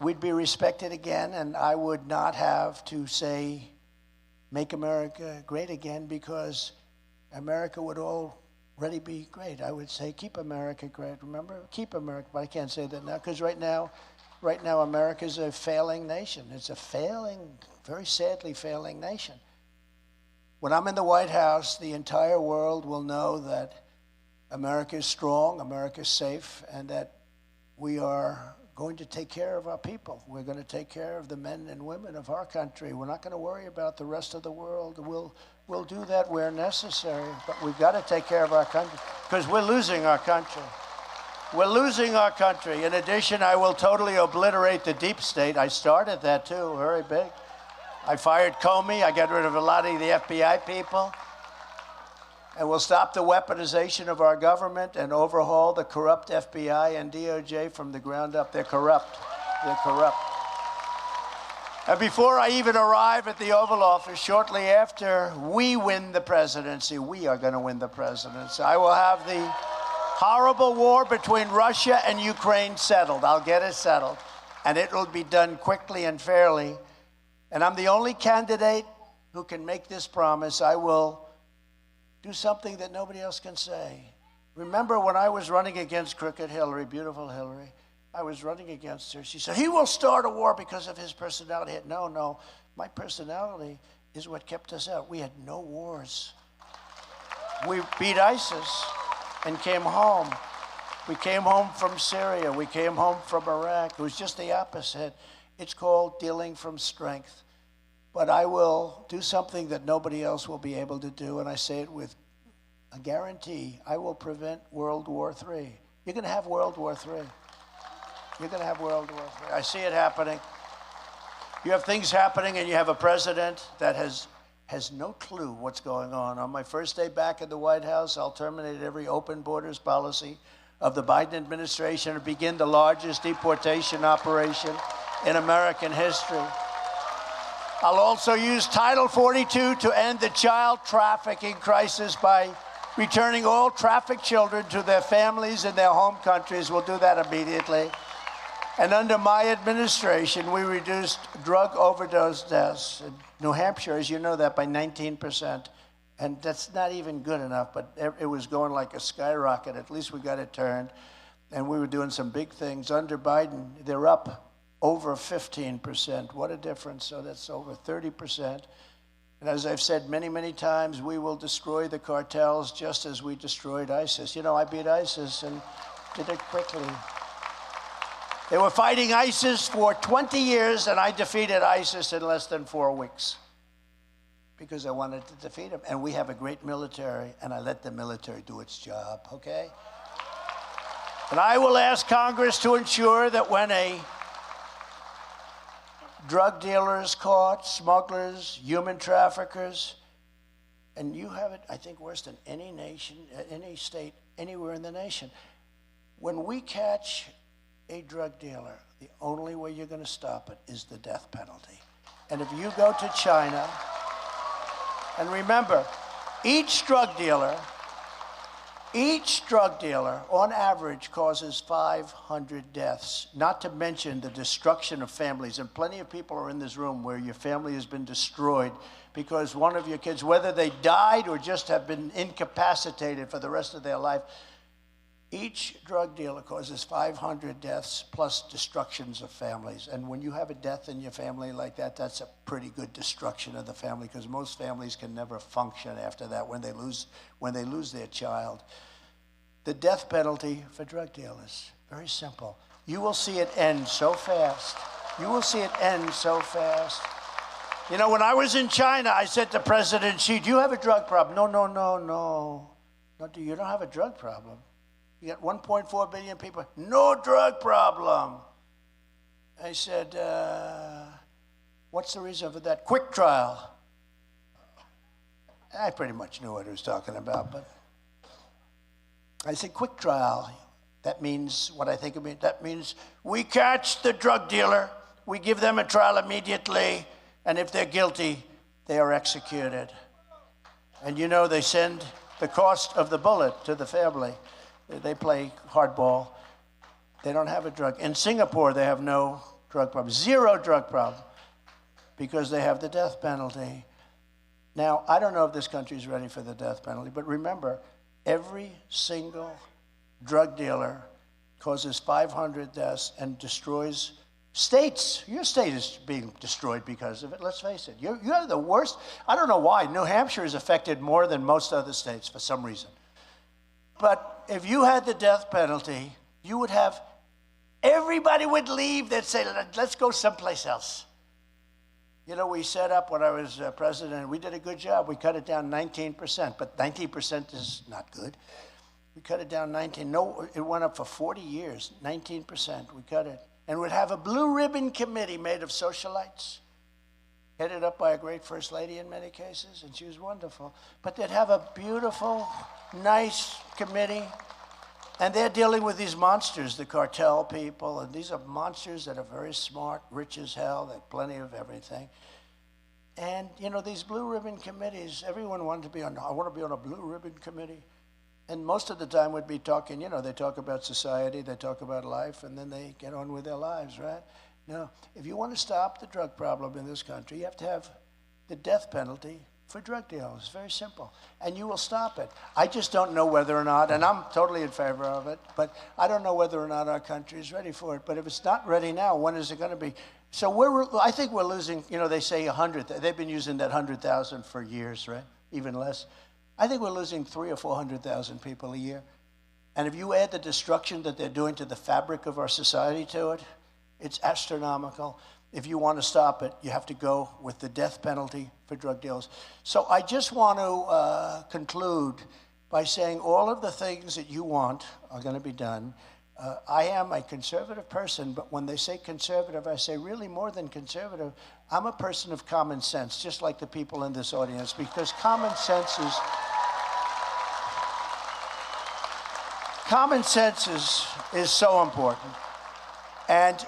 We'd be respected again, and I would not have to say, make America great again, because America would already be great. I would say, keep America great. Remember? Keep America. But I can't say that now, because right now, America's a failing nation. It's a failing, very sadly failing nation. When I'm in the White House, the entire world will know that America is strong, America is safe, and that we are going to take care of our people. We're going to take care of the men and women of our country. We're not going to worry about the rest of the world. We'll do that where necessary, but we've got to take care of our country because we're losing our country. We're losing our country. In addition, I will totally obliterate the deep state. I started that too, very big. I fired Comey. I got rid of a lot of the FBI people. And we'll stop the weaponization of our government and overhaul the corrupt FBI and DOJ from the ground up. They're corrupt. They're corrupt. And before I even arrive at the Oval Office, shortly after we win the presidency, we are going to win the presidency, I will have the horrible war between Russia and Ukraine settled. I'll get it settled. And it will be done quickly and fairly. And I'm the only candidate who can make this promise. I will do something that nobody else can say. Remember when I was running against crooked Hillary, beautiful Hillary, I was running against her. She said, he will start a war because of his personality. No, my personality is what kept us out. We had no wars. We beat ISIS and came home. We came home from Syria. We came home from Iraq. It was just the opposite. It's called dealing from strength. But I will do something that nobody else will be able to do, and I say it with a guarantee. I will prevent World War III. You're going to have World War III. You're going to have World War III. I see it happening. You have things happening, and you have a president that has no clue what's going on. On my first day back at the White House, I'll terminate every open borders policy of the Biden administration and begin the largest deportation operation in American history. I'll also use Title 42 to end the child trafficking crisis by returning all trafficked children to their families in their home countries. We'll do that immediately. And under my administration, we reduced drug overdose deaths in New Hampshire, as you know that, by 19%. And that's not even good enough, but it was going like a skyrocket. At least we got it turned. And we were doing some big things. Under Biden, they're up over 15%. What a difference. So that's over 30%. And as I've said many, many times, we will destroy the cartels just as we destroyed ISIS. You know, I beat ISIS and did it quickly. They were fighting ISIS for 20 years, and I defeated ISIS in less than 4 weeks because I wanted to defeat them. And we have a great military, and I let the military do its job, okay? And I will ask Congress to ensure that when a drug dealers caught, smugglers, human traffickers, and you have it, I think, worse than any nation, any state, anywhere in the nation. When we catch a drug dealer, the only way you're going to stop it is the death penalty. And if you go to China, and remember, each drug dealer Each drug dealer, on average, causes 500 deaths, not to mention the destruction of families. And plenty of people are in this room where your family has been destroyed because one of your kids, whether they died or just have been incapacitated for the rest of their life, each drug dealer causes 500 deaths plus destructions of families. And when you have a death in your family like that, that's a pretty good destruction of the family, because most families can never function after that when they lose their child. The death penalty for drug dealers, very simple. You will see it end so fast. You will see it end so fast. You know, when I was in China, I said to President Xi, do you have a drug problem? No. No, you don't have a drug problem. You got 1.4 billion people, no drug problem. I said, what's the reason for that? Quick trial. I pretty much knew what he was talking about, but I said, quick trial. That means what I think it means. That means we catch the drug dealer, we give them a trial immediately, and if they're guilty, they are executed. And you know, they send the cost of the bullet to the family. They play hardball. They don't have a drug. In Singapore, they have no drug problem, zero drug problem, because they have the death penalty. Now, I don't know if this country is ready for the death penalty, but remember, every single drug dealer causes 500 deaths and destroys states. Your state is being destroyed because of it, let's face it. You're the worst. I don't know why. New Hampshire is affected more than most other states for some reason. But if you had the death penalty, you would have, everybody would leave. They'd say, let's go someplace else. You know, we set up when I was president, we did a good job. We cut it down 19%, but 19% is not good. We cut it down 19. No, it went up for 40 years, 19%. We cut it. And we'd have a blue ribbon committee made of socialites, headed up by a great first lady in many cases, and she was wonderful. But they'd have a beautiful, nice committee, and they're dealing with these monsters, the cartel people, and these are monsters that are very smart, rich as hell, they have plenty of everything. And, you know, these blue ribbon committees, everyone wanted to be on, I want to be on a blue ribbon committee. And most of the time would be talking, you know, they talk about society, they talk about life, and then they get on with their lives, right? Now, if you want to stop the drug problem in this country, you have to have the death penalty for drug dealers. It's very simple. And you will stop it. I just don't know whether or not, and I'm totally in favor of it, but I don't know whether or not our country is ready for it. But if it's not ready now, when is it going to be? So I think we're losing, you know, they say 100. They've been using that 100,000 for years, right? Even less. I think we're losing 300,000 or 400,000 people a year. And if you add the destruction that they're doing to the fabric of our society to it, it's astronomical. If you want to stop it, you have to go with the death penalty for drug dealers. So I just want to conclude by saying all of the things that you want are going to be done. I am a conservative person, but when they say conservative, I say really more than conservative. I'm a person of common sense, just like the people in this audience, because common sense is so important. And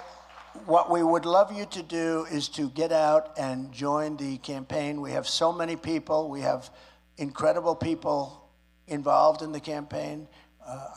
what we would love you to do is to get out and join the campaign. We have so many people. We have incredible people involved in the campaign.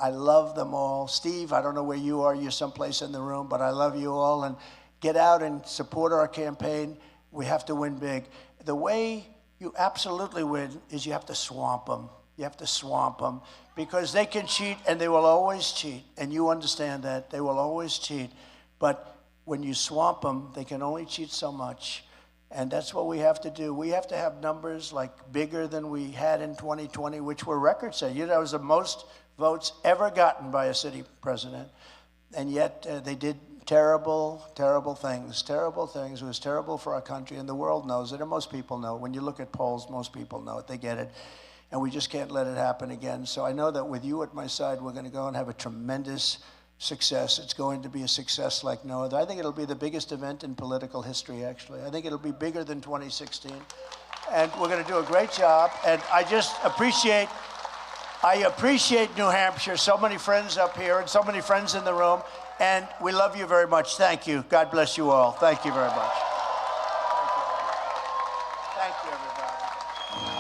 I love them all. Steve, I don't know where you are. You're someplace in the room, but I love you all. And get out and support our campaign. We have to win big. The way you absolutely win is you have to swamp them. You have to swamp them because they can cheat and they will always cheat. And you understand that. They will always cheat. But when you swamp them, they can only cheat so much. And that's what we have to do. We have to have numbers like bigger than we had in 2020, which were record-setting. You know, it was the most votes ever gotten by a city president. And yet they did terrible, terrible things. Terrible things. It was terrible for our country, and the world knows it, and most people know. When you look at polls, most people know it. They get it. And we just can't let it happen again. So I know that with you at my side, we're going to go and have a tremendous success. It's going to be a success like no other. I think it'll be the biggest event in political history, actually. I think it'll be bigger than 2016. And we're going to do a great job. And I just appreciate New Hampshire. So many friends up here and so many friends in the room. And we love you very much. Thank you. God bless you all. Thank you very much. Thank you, everybody.